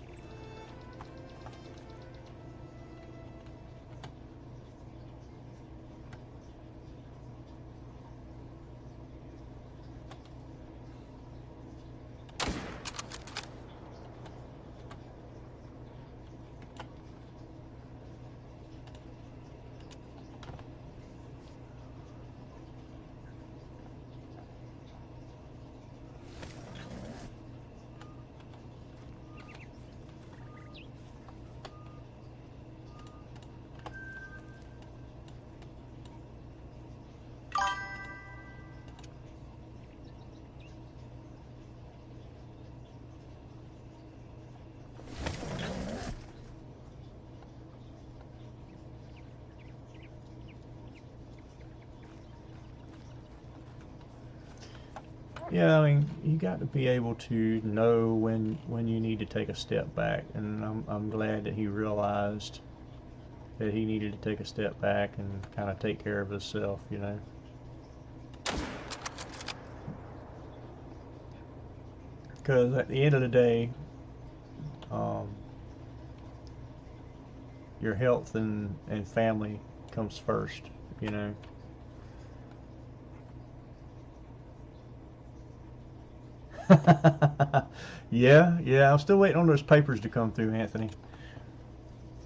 [SPEAKER 2] Yeah, I mean, you got to be able to know when you need to take a step back, and I'm glad that he realized that he needed to take a step back and kind of take care of himself, you know. Because at the end of the day, your health and family comes first, you know. Yeah, I'm still waiting on those papers to come through, Anthony.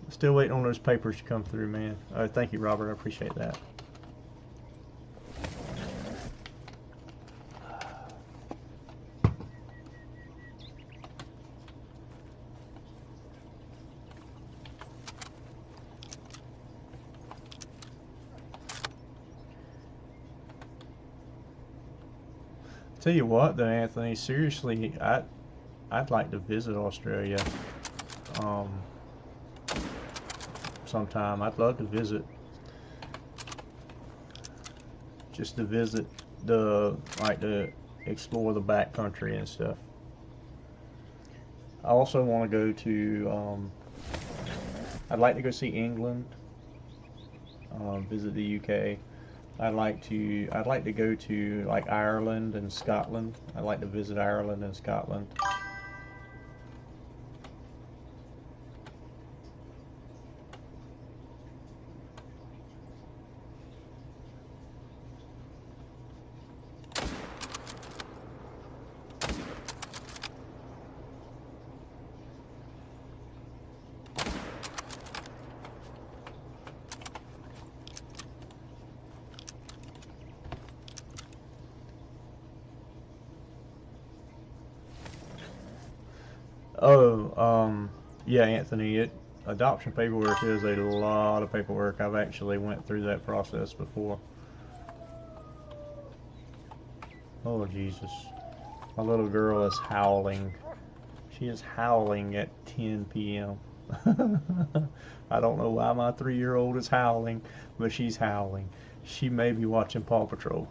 [SPEAKER 2] Still waiting on those papers to come through, man. Thank you, Robert. I appreciate that. Tell you what, though, Anthony. Seriously, I'd like to visit Australia. Sometime. I'd love to visit. Just to visit to explore the back country and stuff. I also want to go to, I'd like to go see England, visit the UK. I'd like to go to like Ireland and Scotland. I'd like to visit Ireland and Scotland. Oh, yeah, Anthony, adoption paperwork is a lot of paperwork. I've actually went through that process before. Oh, Jesus. My little girl is howling. She is howling at 10 p.m. I don't know why my 3-year-old is howling, but she's howling. She may be watching Paw Patrol.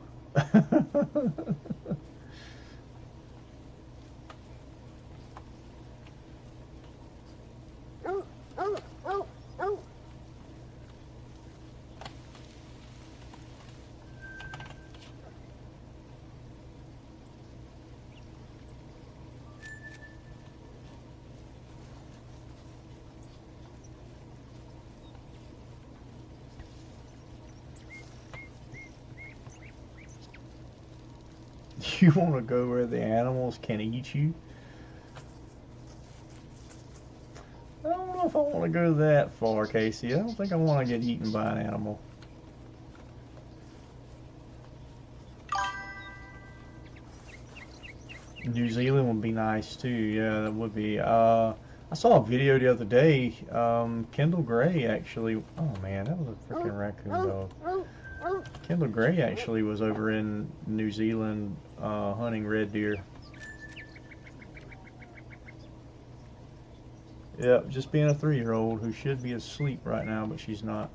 [SPEAKER 2] You want to go where the animals can eat you? I don't know if I want to go that far, Casey. I don't think I want to get eaten by an animal. New Zealand would be nice too. Yeah, that would be. I saw a video the other day. Kendall Gray actually. Oh man, that was a freaking raccoon dog. Kendall Gray actually was over in New Zealand hunting red deer. Yep, just being a 3-year-old who should be asleep right now, but she's not.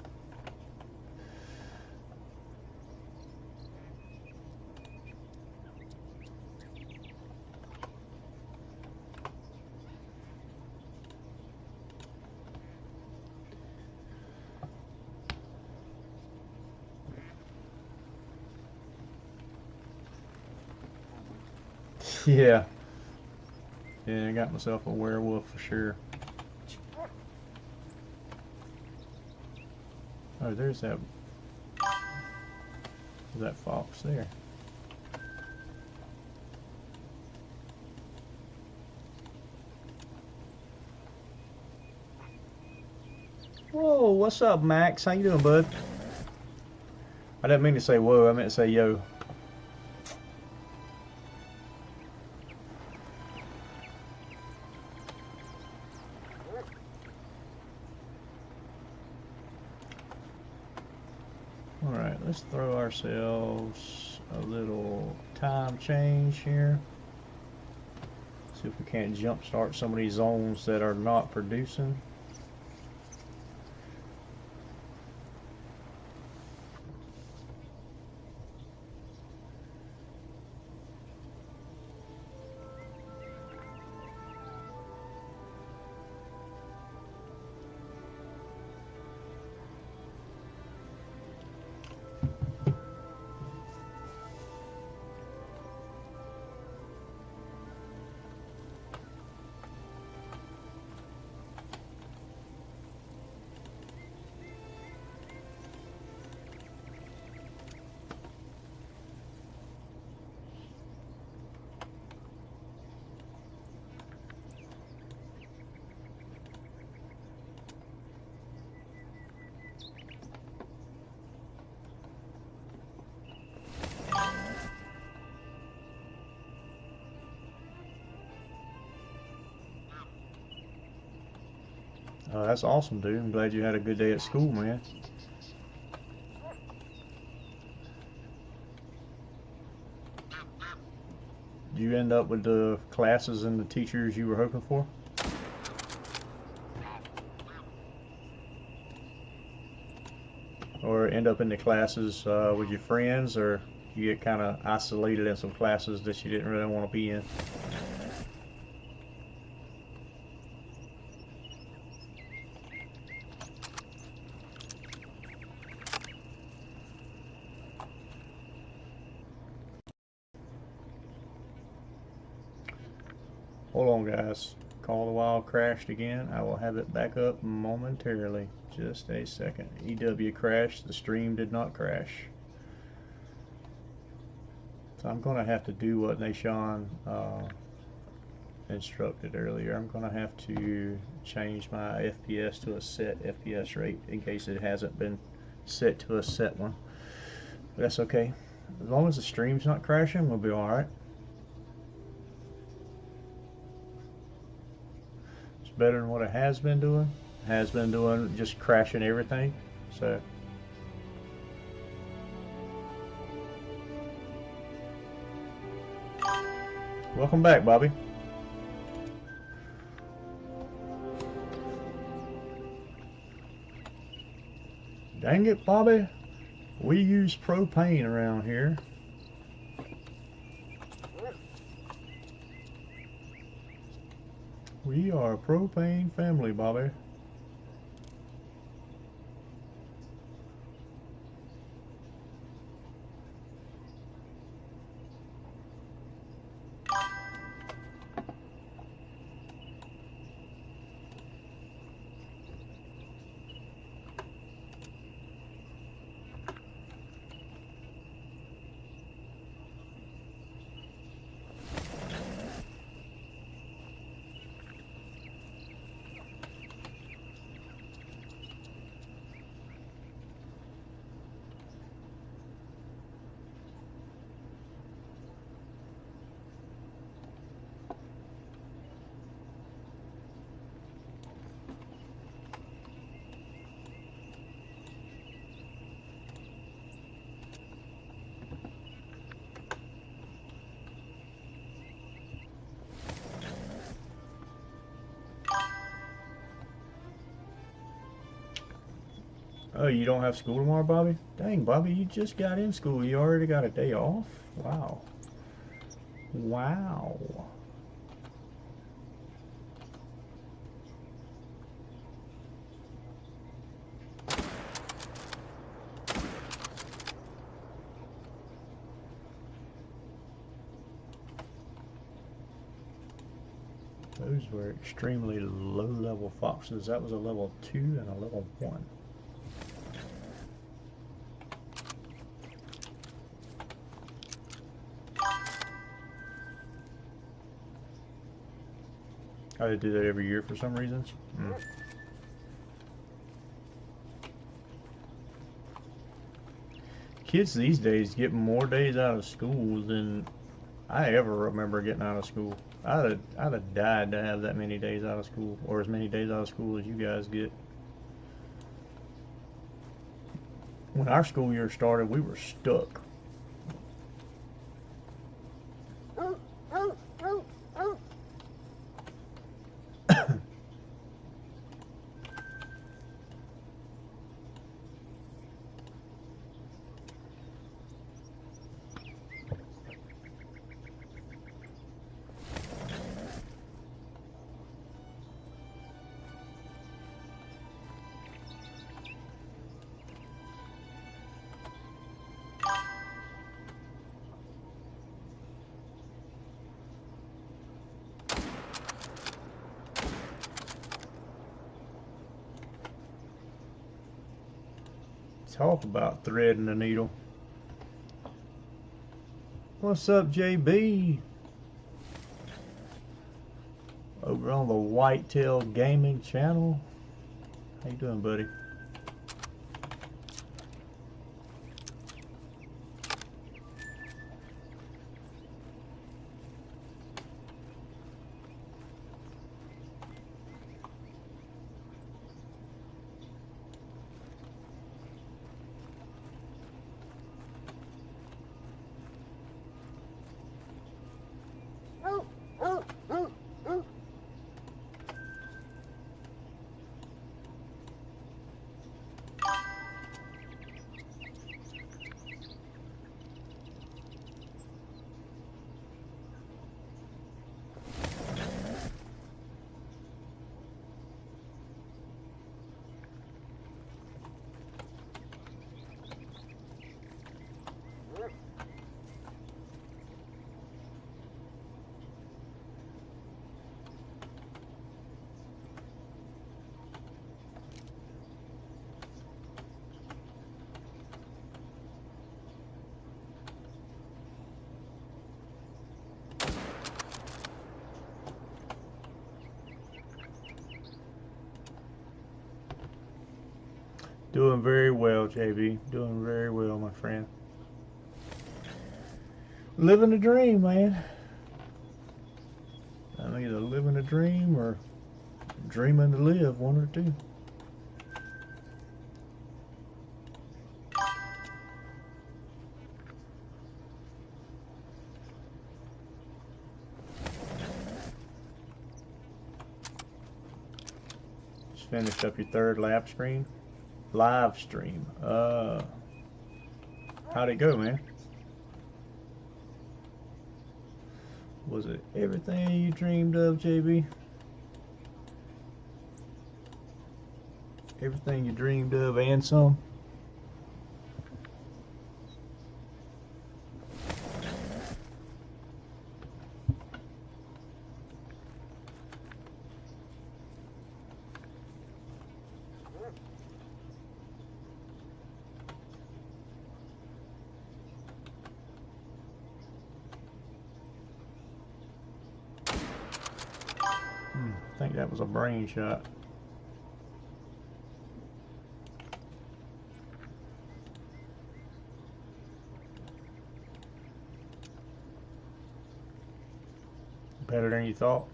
[SPEAKER 2] Yeah. Yeah, I got myself a werewolf for sure. Oh, there's that fox there. Whoa, what's up, Max? How you doing, bud? I didn't mean to say whoa, I meant to say yo. Alright, let's throw ourselves a little time change here. See if we can't jump start some of these zones that are not producing. That's awesome, dude. I'm glad you had a good day at school, man. Did you end up with the classes and the teachers you were hoping for? Or end up in the classes with your friends, or you get kind of isolated in some classes that you didn't really want to be in? Hold on, guys. Call the Wild crashed again. I will have it back up momentarily. Just a second. EW crashed. The stream did not crash. So I'm going to have to do what Nashawn instructed earlier. I'm going to have to change my FPS to a set FPS rate in case it hasn't been set to a set one. But that's okay. As long as the stream's not crashing, we'll be alright. It's better than what it has been doing. It has been doing just crashing everything. So welcome back, Bobby. Dang it, Bobby. We use propane around here. We are a propane family, Bobby. Oh, you don't have school tomorrow, Bobby? Dang, Bobby, you just got in school. You already got a day off? Wow. Wow. Those were extremely low-level foxes. That was a level 2 and a level 1. Oh, they do that every year for some reason? Kids these days get more days out of school than I ever remember getting out of school. I'd have died to have that many days out of school, or as many days out of school as you guys get. When our school year started, we were stuck. Talk about threading the needle. What's up, JB? Over on the Whitetail Gaming channel. How you doing, buddy? Doing very well, JB. Doing very well, my friend. Living the dream, man. I'm either living a dream or dreaming to live, one or two. Just finished up your third live stream. How'd it go, man? Was it everything you dreamed of, JB? Everything you dreamed of and some? I think that was a brain shot. Better than you thought.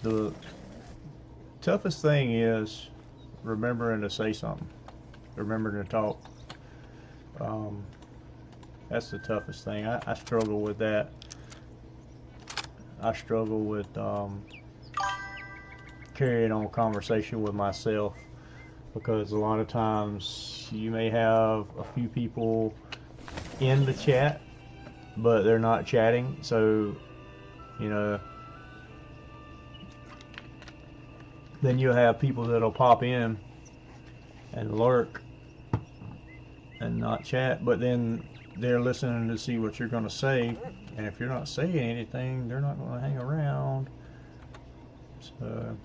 [SPEAKER 2] The toughest thing is remembering to say something, remembering to talk. That's the toughest thing. I struggle with that. I struggle with carrying on conversation with myself, because a lot of times you may have a few people in the chat but they're not chatting, so you know, then you'll have people that'll pop in and lurk and not chat, but then they're listening to see what you're going to say, and if you're not saying anything, they're not going to hang around. So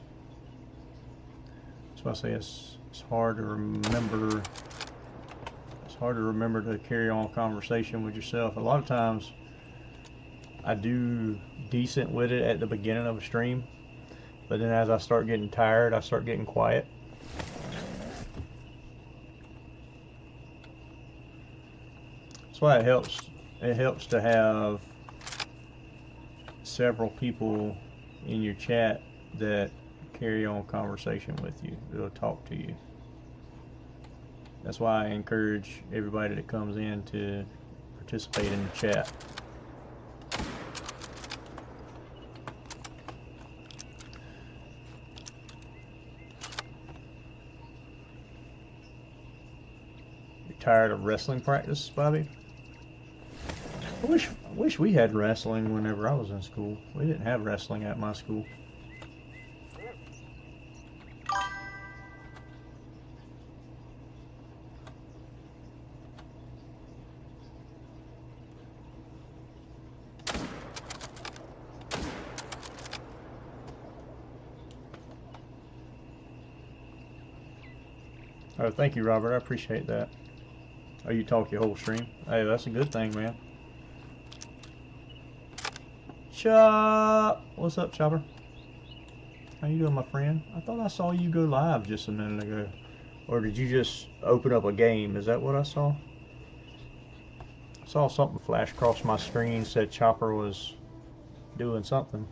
[SPEAKER 2] that's why I say it's hard to remember. It's hard to remember to carry on a conversation with yourself. A lot of times I do decent with it at the beginning of a stream, but then as I start getting tired, I start getting quiet. That's why it helps to have several people in your chat that carry on conversation with you, that'll talk to you. That's why I encourage everybody that comes in to participate in the chat. You're tired of wrestling practice, Bobby? I wish we had wrestling whenever I was in school. We didn't have wrestling at my school. Oh, thank you, Robert. I appreciate that. Oh, you talk your whole stream? Hey, that's a good thing, man. Chop! What's up, Chopper? How you doing, my friend? I thought I saw you go live just a minute ago. Or did you just open up a game? Is that what I saw? I saw something flash across my screen, said Chopper was doing something.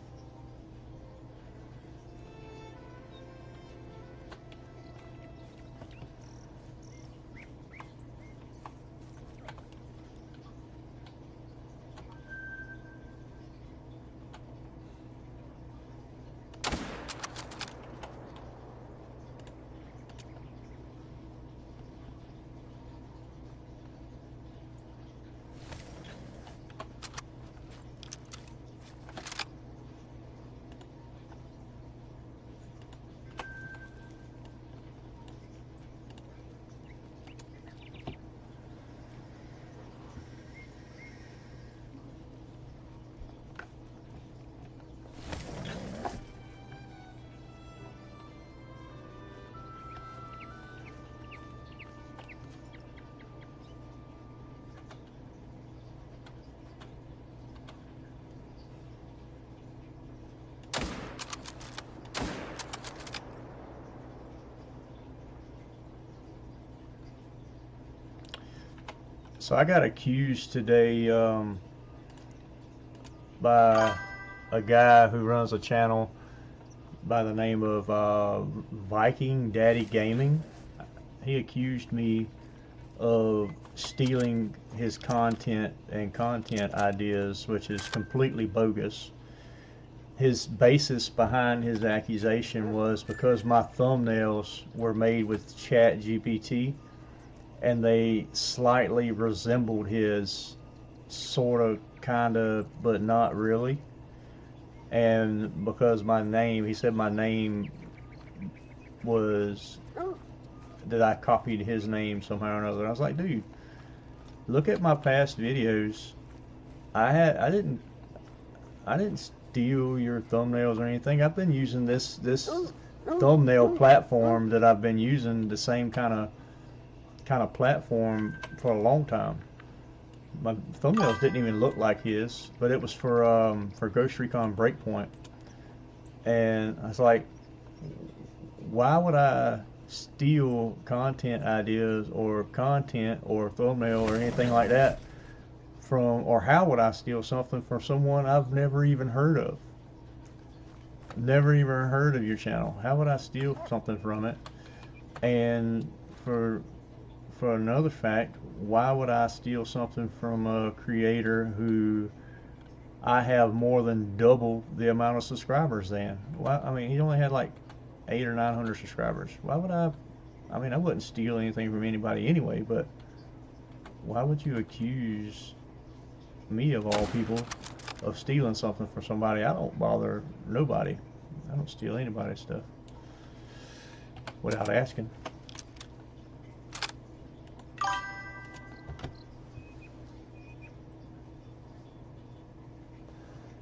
[SPEAKER 2] So I got accused today by a guy who runs a channel by the name of Viking Daddy Gaming. He accused me of stealing his content and content ideas, which is completely bogus. His basis behind his accusation was because my thumbnails were made with ChatGPT and they slightly resembled his, sort of, kind of, but not really. And because my name, he said my name was, that I copied his name somehow or another. I was like, dude, look at my past videos. I didn't steal your thumbnails or anything. I've been using this thumbnail platform that I've been using, the same kind of platform, for a long time. My thumbnails didn't even look like his, but it was for Ghost Recon Breakpoint. And I was like, why would I steal content ideas or content or thumbnail or anything like that from, or how would I steal something from someone I've never even heard of? Never even heard of your channel. How would I steal something from it? And for another fact, why would I steal something from a creator who I have more than double the amount of subscribers than? Well, I mean, he only had like 800 or 900 subscribers. Why would I mean, I wouldn't steal anything from anybody anyway, but why would you accuse me, of all people, of stealing something from somebody? I don't bother nobody. I don't steal anybody's stuff without asking.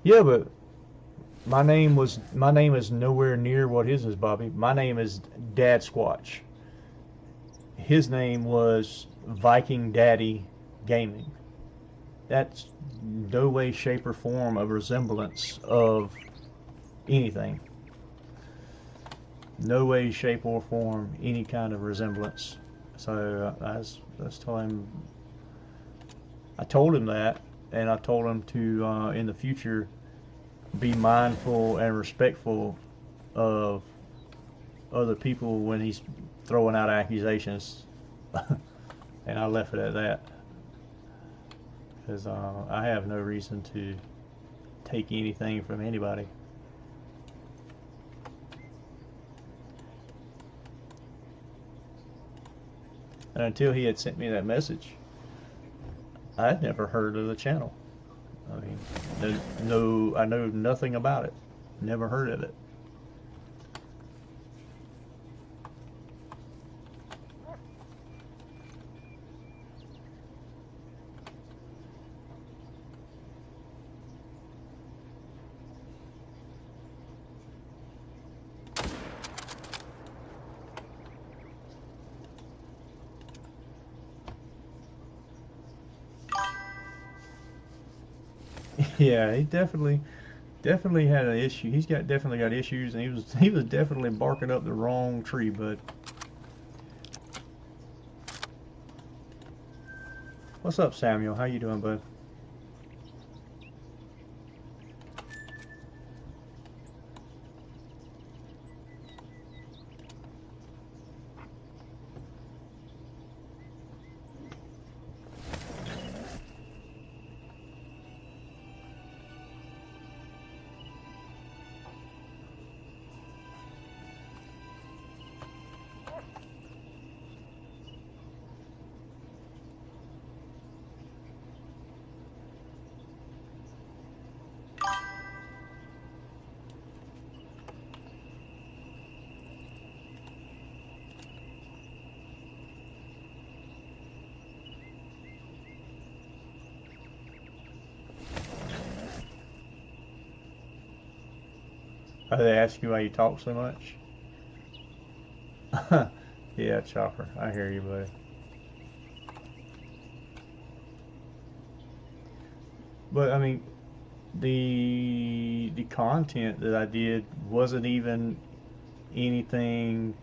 [SPEAKER 2] Yeah, but my name is nowhere near what his is, Bobby. My name is DADSQUATCH. His name was Viking Daddy Gaming. That's no way, shape, or form a resemblance of anything. No way, shape, or form any kind of resemblance. So I told him that, and I told him to, in the future, be mindful and respectful of other people when he's throwing out accusations. And I left it at that, because I have no reason to take anything from anybody. And until he had sent me that message, I'd never heard of the channel. I mean, I know nothing about it. Never heard of it. Yeah, he definitely had an issue. Definitely got issues, and he was definitely barking up the wrong tree, bud. What's up, Samuel? How you doing, bud? They ask you why you talk so much? Yeah, Chopper, I hear you, buddy. But I mean, the content that I did wasn't even anything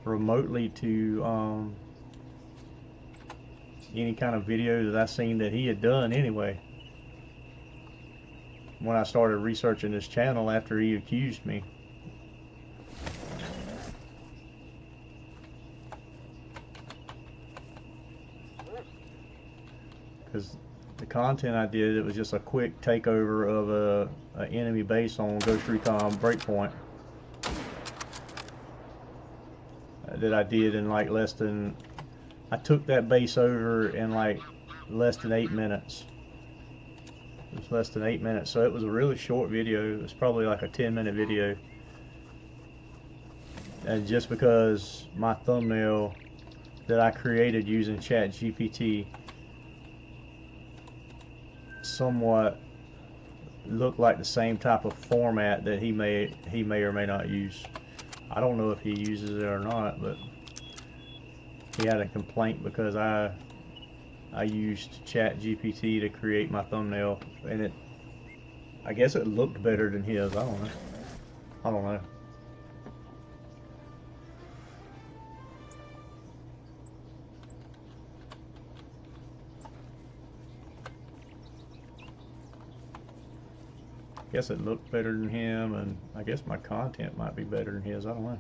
[SPEAKER 2] remotely to any kind of video that I seen that he had done anyway. When I started researching this channel after he accused me. Because the content I did, it was just a quick takeover of a enemy base on Ghost Recon Breakpoint that I did in like less than, I took that base over in like less than 8 minutes. It was less than 8 minutes, so it was a really short video. It was probably like a 10-minute video. And just because my thumbnail that I created using ChatGPT somewhat looked like the same type of format that he may or may not use. I don't know if he uses it or not, but he had a complaint because I used ChatGPT to create my thumbnail, and I guess it looked better than his. I don't know. I guess it looked better than him, and I guess my content might be better than his. I don't know.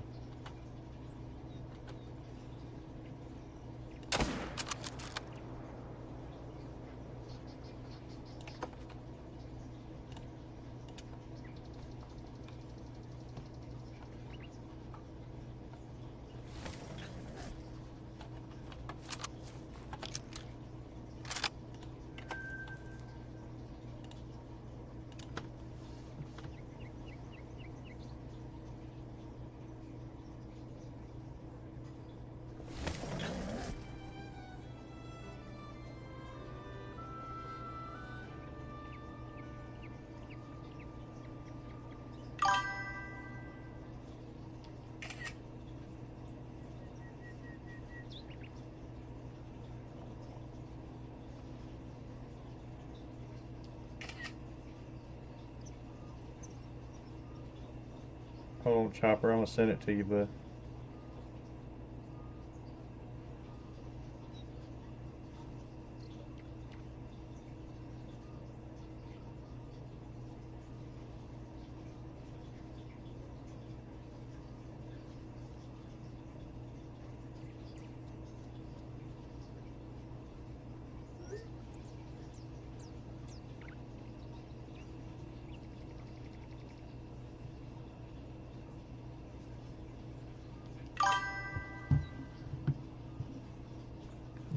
[SPEAKER 2] Hold on, Chopper. I'm gonna send it to you, bud.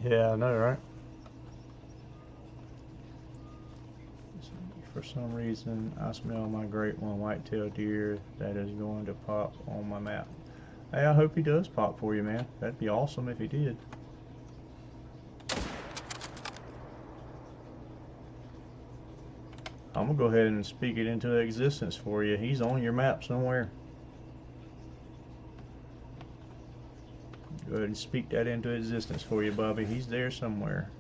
[SPEAKER 2] Yeah, I know, right? For some reason, I smell my great one white-tailed deer that is going to pop on my map. Hey, I hope he does pop for you, man. That'd be awesome if he did. I'm gonna go ahead and speak it into existence for you. He's on your map somewhere. Go ahead and speak that into existence for you, Bobby. He's there somewhere.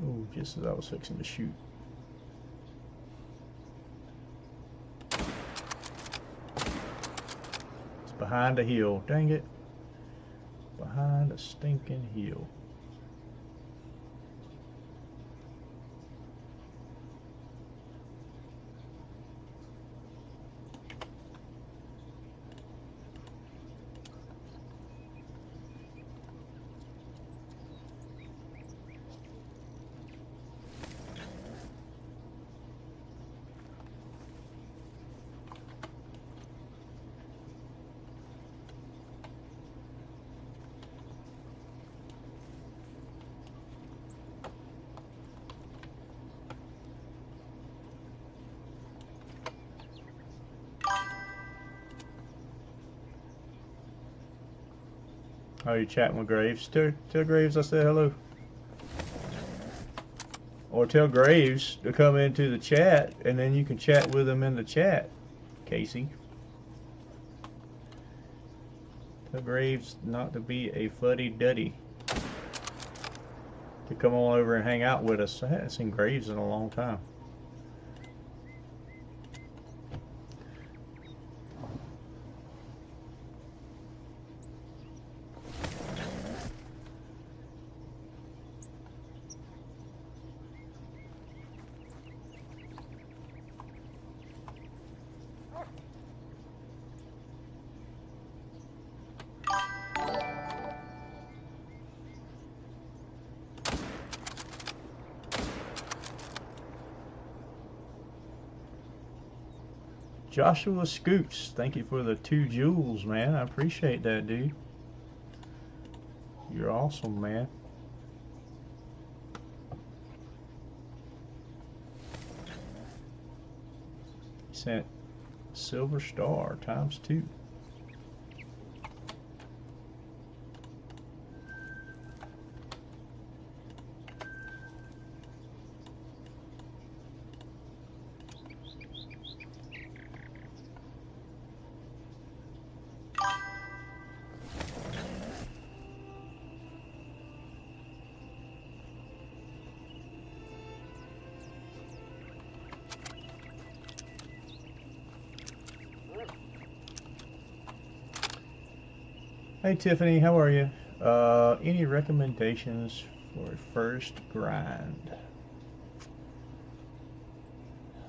[SPEAKER 2] Oh, just as I was fixing to shoot. It's behind a hill. Dang it. Behind a stinking hill. Oh, you chatting with Graves? Tell Graves I said hello. Or tell Graves to come into the chat, and then you can chat with him in the chat, Casey. Tell Graves not to be a fuddy-duddy. To come on over and hang out with us. I haven't seen Graves in a long time. Joshua Scoots, thank you for the 2 jewels, man. I appreciate that, dude. You're awesome, man. Sent Silver Star ×2. Hey Tiffany, how are you? Any recommendations for a first grind?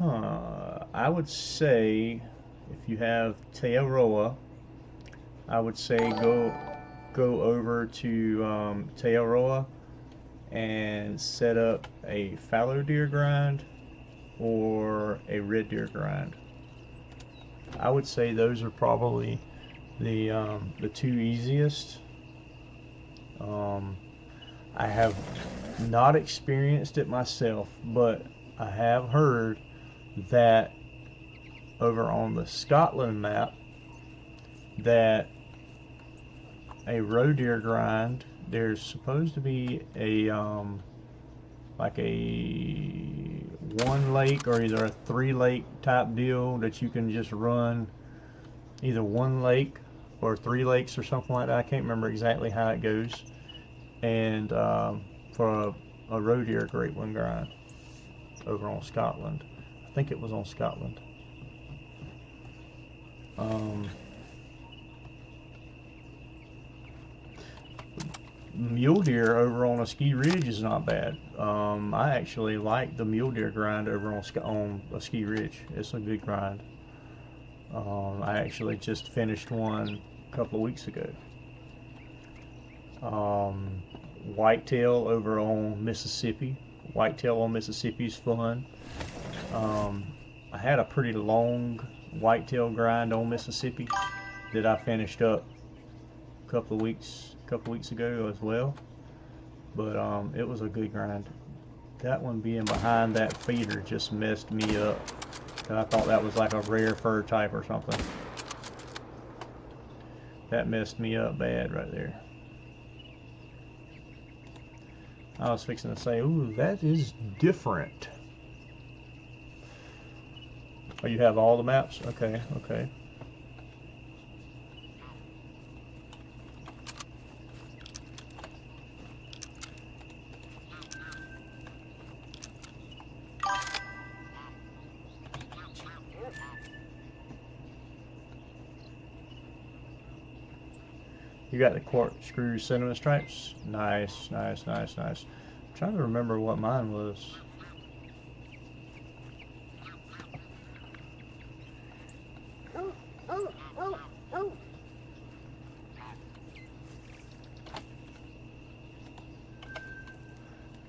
[SPEAKER 2] I would say if you have Tearoa, I would say go over to Tearoa and set up a fallow deer grind or a red deer grind. I would say those are probably the 2 easiest. I have not experienced it myself, but I have heard that over on the Scotland map that a roe deer grind, there's supposed to be a like a 1 lake or either a 3 lake type deal that you can just run either 1 lake or 3 lakes or something like that. I can't remember exactly how it goes. And for a roe deer great one grind over on Scotland. I think it was on Scotland. Mule deer over on a ski ridge is not bad. I actually like the mule deer grind over on a ski ridge. It's a good grind. I actually just finished one a couple of weeks ago. Whitetail over on Mississippi. Whitetail on Mississippi is fun. I had a pretty long whitetail grind on Mississippi that I finished up a couple of weeks ago as well. But it was a good grind. That one being behind that feeder just messed me up. I thought that was like a rare fur type or something. That messed me up bad right there. I was fixing to say, ooh, that is different. Oh, you have all the maps? Okay, okay. You got the corkscrew cinnamon stripes? Nice, nice, nice, nice. I'm trying to remember what mine was.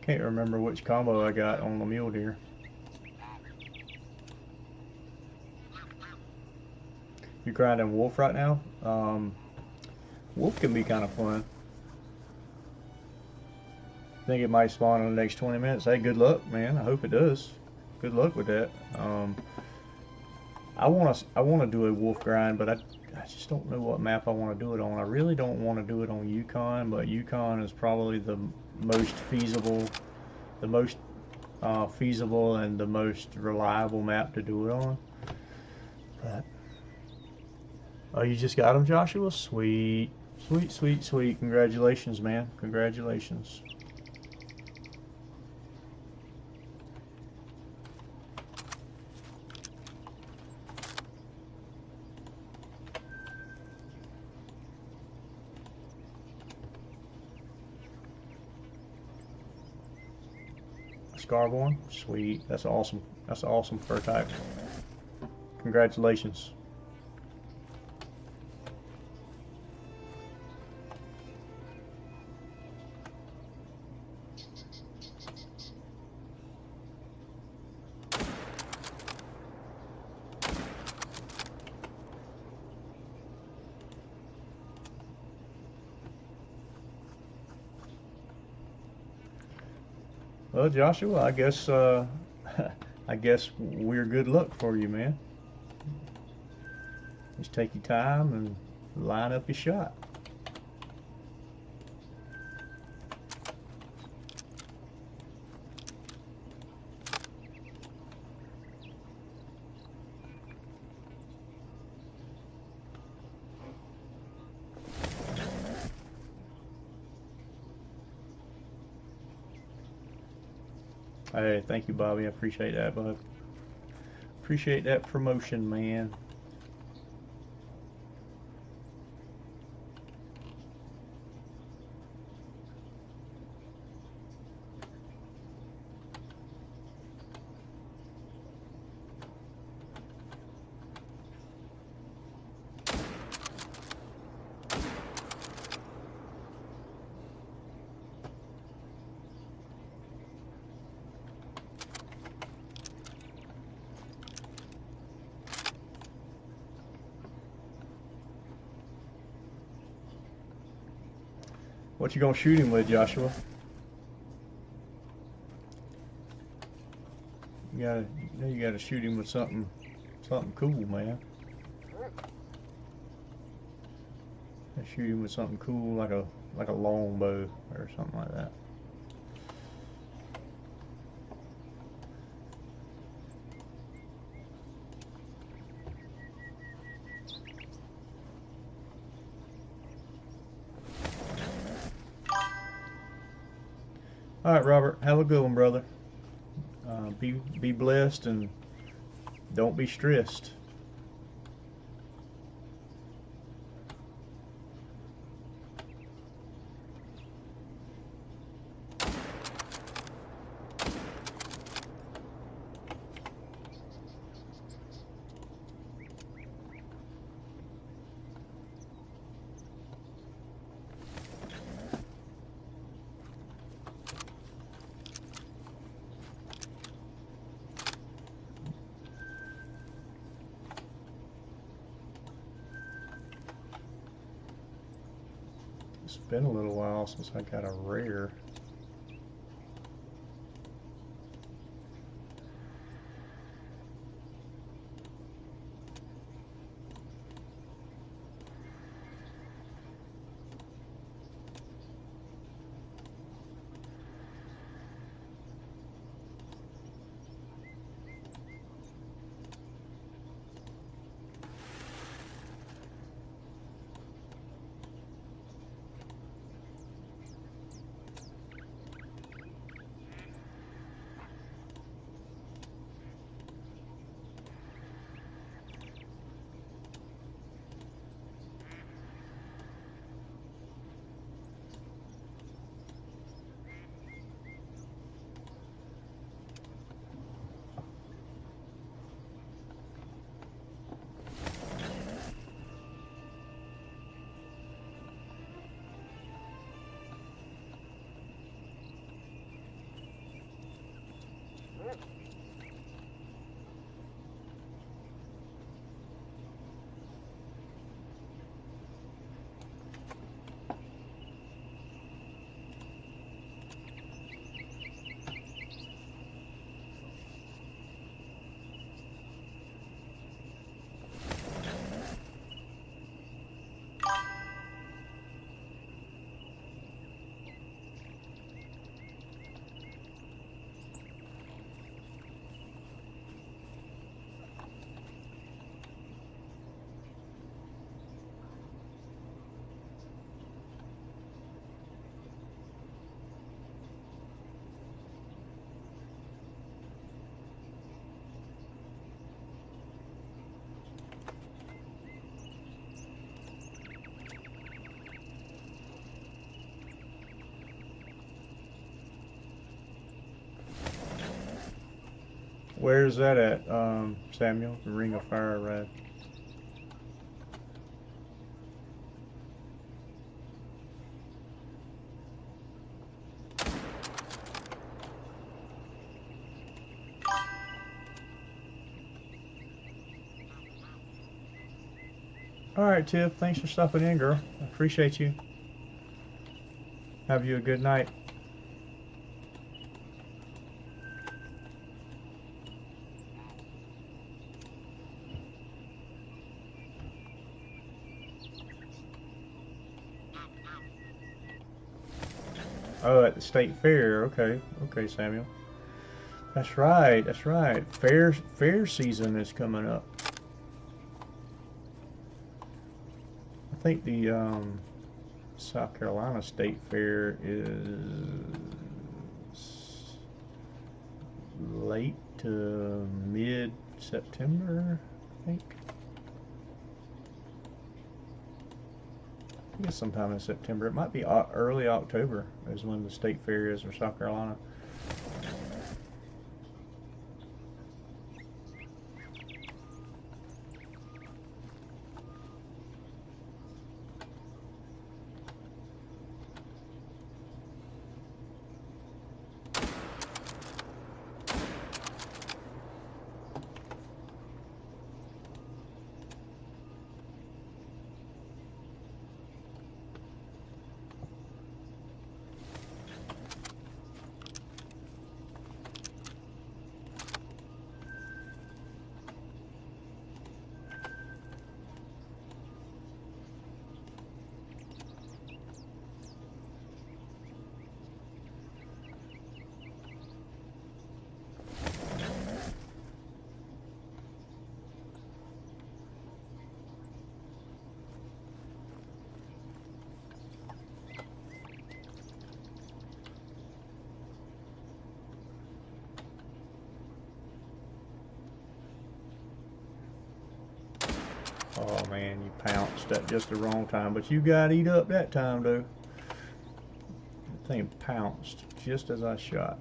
[SPEAKER 2] Can't remember which combo I got on the mule deer. You grinding wolf right now? Wolf can be kind of fun. Think it might spawn in the next 20 minutes. Hey, good luck, man. I hope it does. Good luck with that. I want to do a wolf grind, but I just don't know what map I want to do it on. I really don't want to do it on Yukon, but Yukon is probably the most feasible, feasible and the most reliable map to do it on. But oh, you just got them, Joshua? Sweet, sweet, sweet, sweet. Congratulations, man. Congratulations. Scarborn, sweet. That's awesome. That's awesome fur type. Congratulations. Well, Joshua, I guess I guess we're good luck for you, man. Just take your time and line up your shot. Hey, thank you, Bobby. I appreciate that, bud. Appreciate that promotion, man. What you gonna shoot him with, Joshua? You gotta shoot him with something cool, man. Shoot him with something cool, like a longbow or something like that. All right, Robert, have a good one, brother. Be blessed and don't be stressed. It's been a little while since I got a rare. Where's that at, Samuel? The Ring of Fire ride. Alright, Tiff, thanks for stopping in, girl. I appreciate you. Have you a good night. Oh, at the state fair. Okay, okay, Samuel. That's right. That's right. Fair season is coming up. I think the South Carolina State Fair is late to mid-September, I think. I guess sometime in September. It might be early October is when the state fair is for South Carolina. Oh man, you pounced at just the wrong time, but you got eat up that time, though. The thing pounced just as I shot.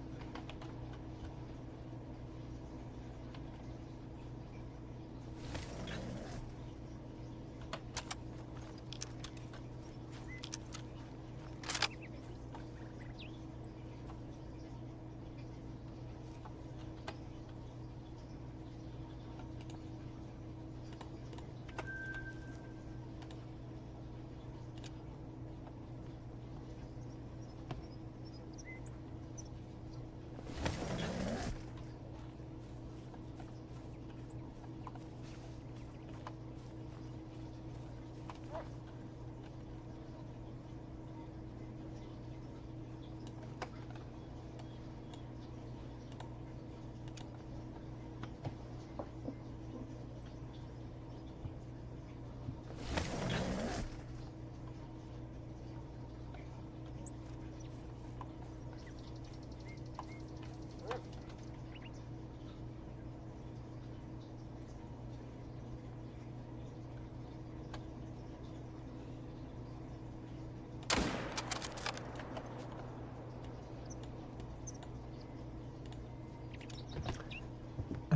[SPEAKER 2] I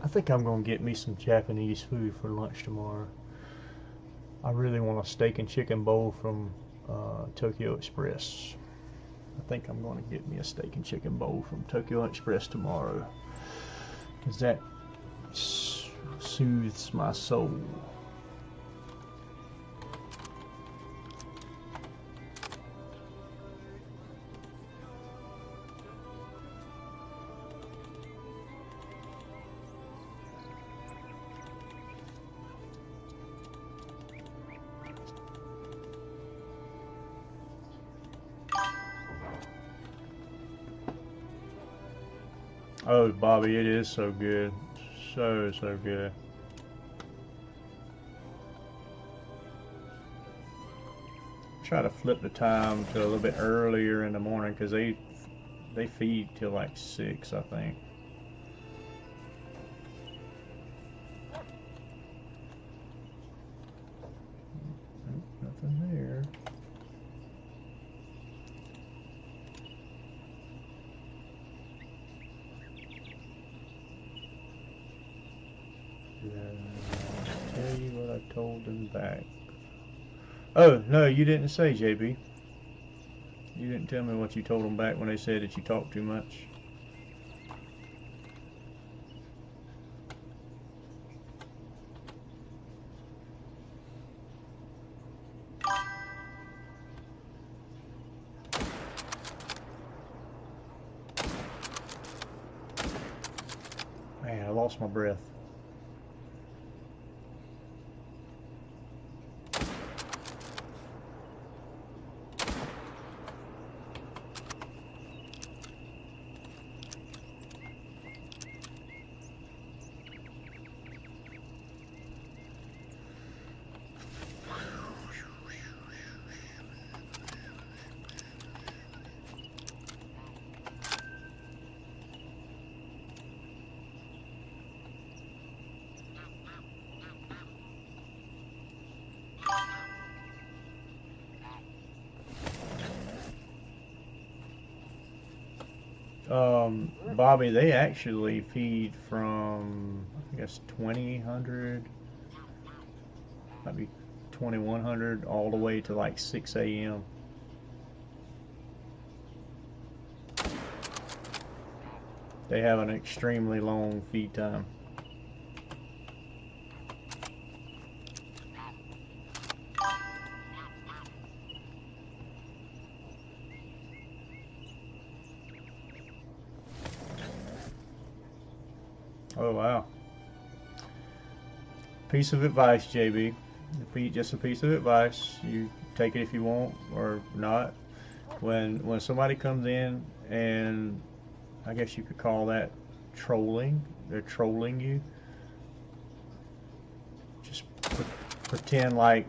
[SPEAKER 2] think I'm gonna get me some Japanese food for lunch tomorrow. I really want a steak and chicken bowl from Tokyo Express. I think I'm gonna get me a steak and chicken bowl from Tokyo Express tomorrow, because that soothes my soul. Oh, Bobby, it is so good. So good. Try to flip the time to a little bit earlier in the morning, because they feed till like 6, I think. Nothing there. told them back. Oh, no, you didn't say, JB. You didn't tell me what you told them back when they said that you talk too much. Man, I lost my breath. Bobby, they actually feed from, I guess, 2000, might be 2100, all the way to like 6 a.m. They have an extremely long feed time. Oh wow. Piece of advice, JB. Just a piece of advice. You take it if you want or not. When somebody comes in, and I guess you could call that trolling, they're trolling you, just pretend like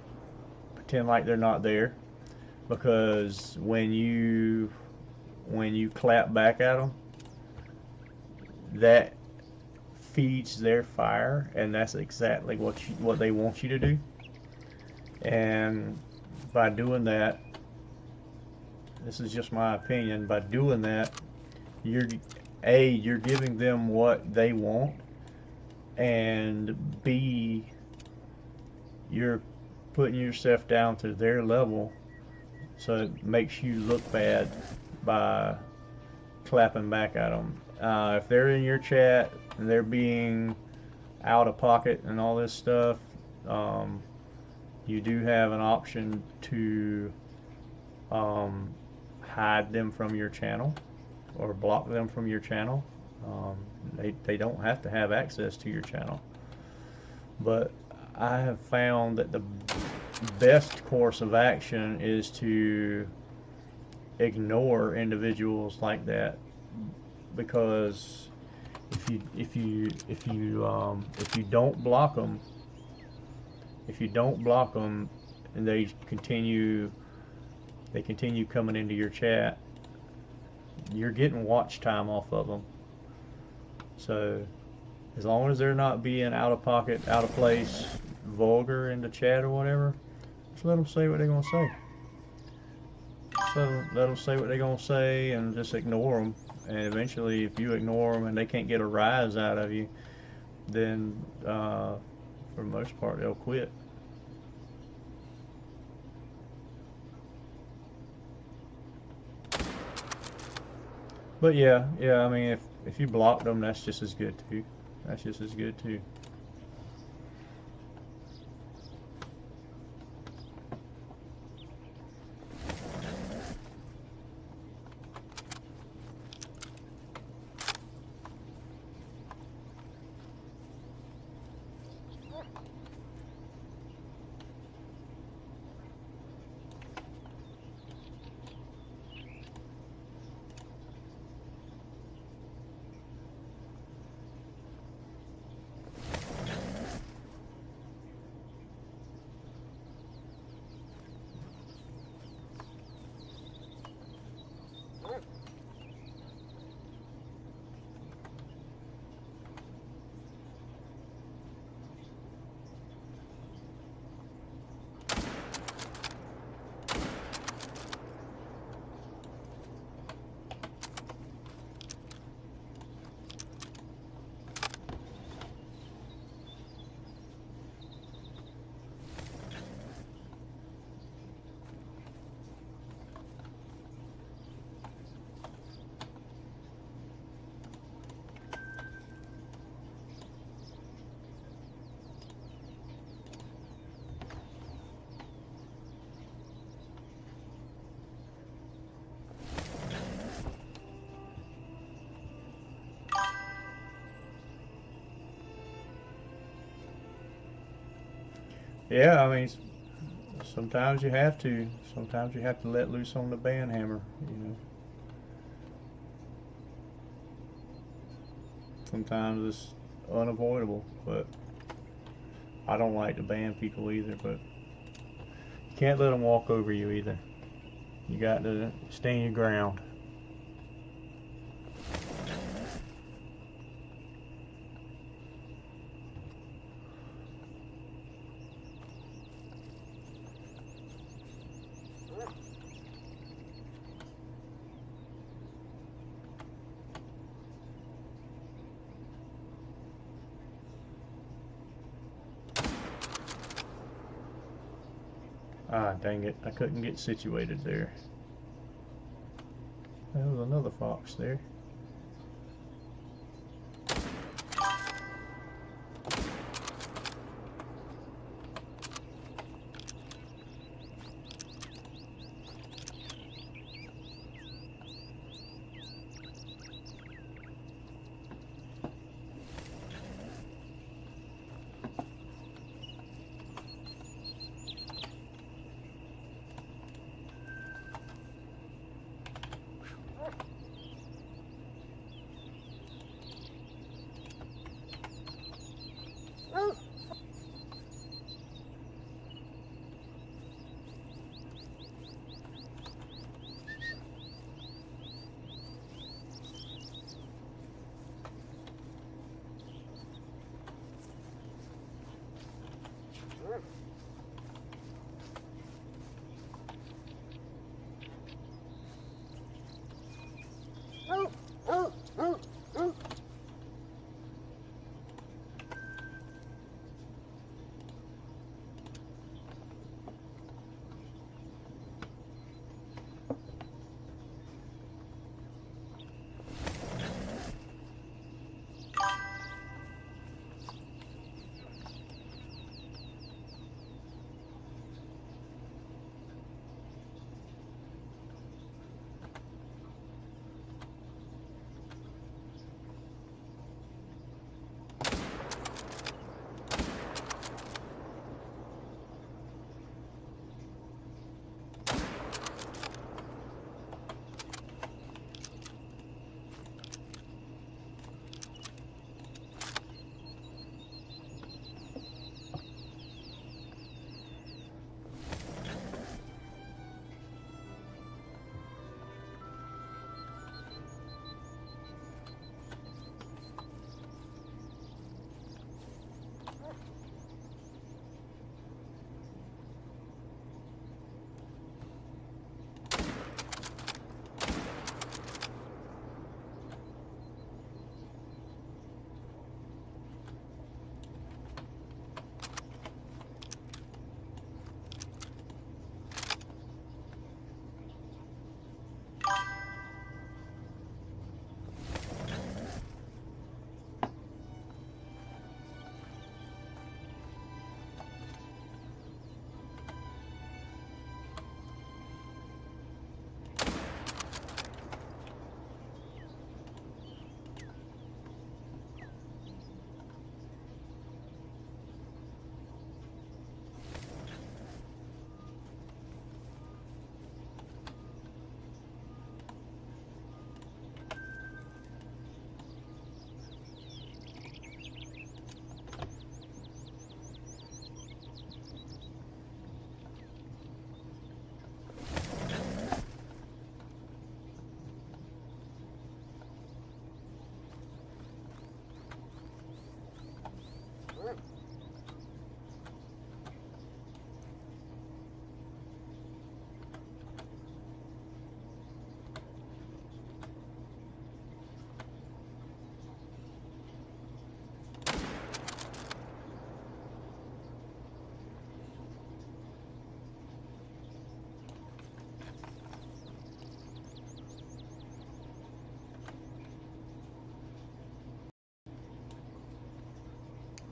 [SPEAKER 2] they're not there, because when you clap back at them, that feeds their fire, and that's exactly what they want you to do. And by doing that, this is just my opinion, by doing that, you're giving them what they want, and B, you're putting yourself down to their level, so it makes you look bad by clapping back at them. If they're in your chat and they're being out of pocket and all this stuff, you do have an option to hide them from your channel or block them from your channel. They don't have to have access to your channel. But I have found that the best course of action is to ignore individuals like that, because if you don't block them, and they continue coming into your chat, you're getting watch time off of them. So as long as they're not being out of pocket, out of place, vulgar in the chat or whatever, just let them say what they're gonna say. Let them say what they're gonna say, and just ignore them. And eventually, if you ignore them and they can't get a rise out of you, then for the most part they'll quit. But yeah, I mean, if you block them, that's just as good too. That's just as good too. Yeah, I mean, sometimes you have to. Sometimes you have to let loose on the band hammer, you know. Sometimes it's unavoidable, but I don't like to ban people either, but you can't let them walk over you either. You got to stand your ground. Ah, dang it. I couldn't get situated there. There was another fox there.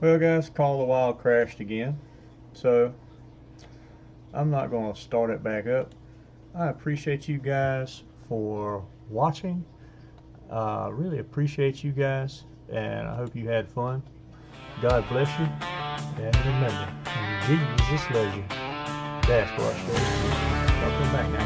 [SPEAKER 2] Well, guys, Call the Wild crashed again, so I'm not going to start it back up. I appreciate you guys for watching. Really appreciate you guys, and I hope you had fun. God bless you, and remember, Jesus loves you. That's what I said. Don't come back now.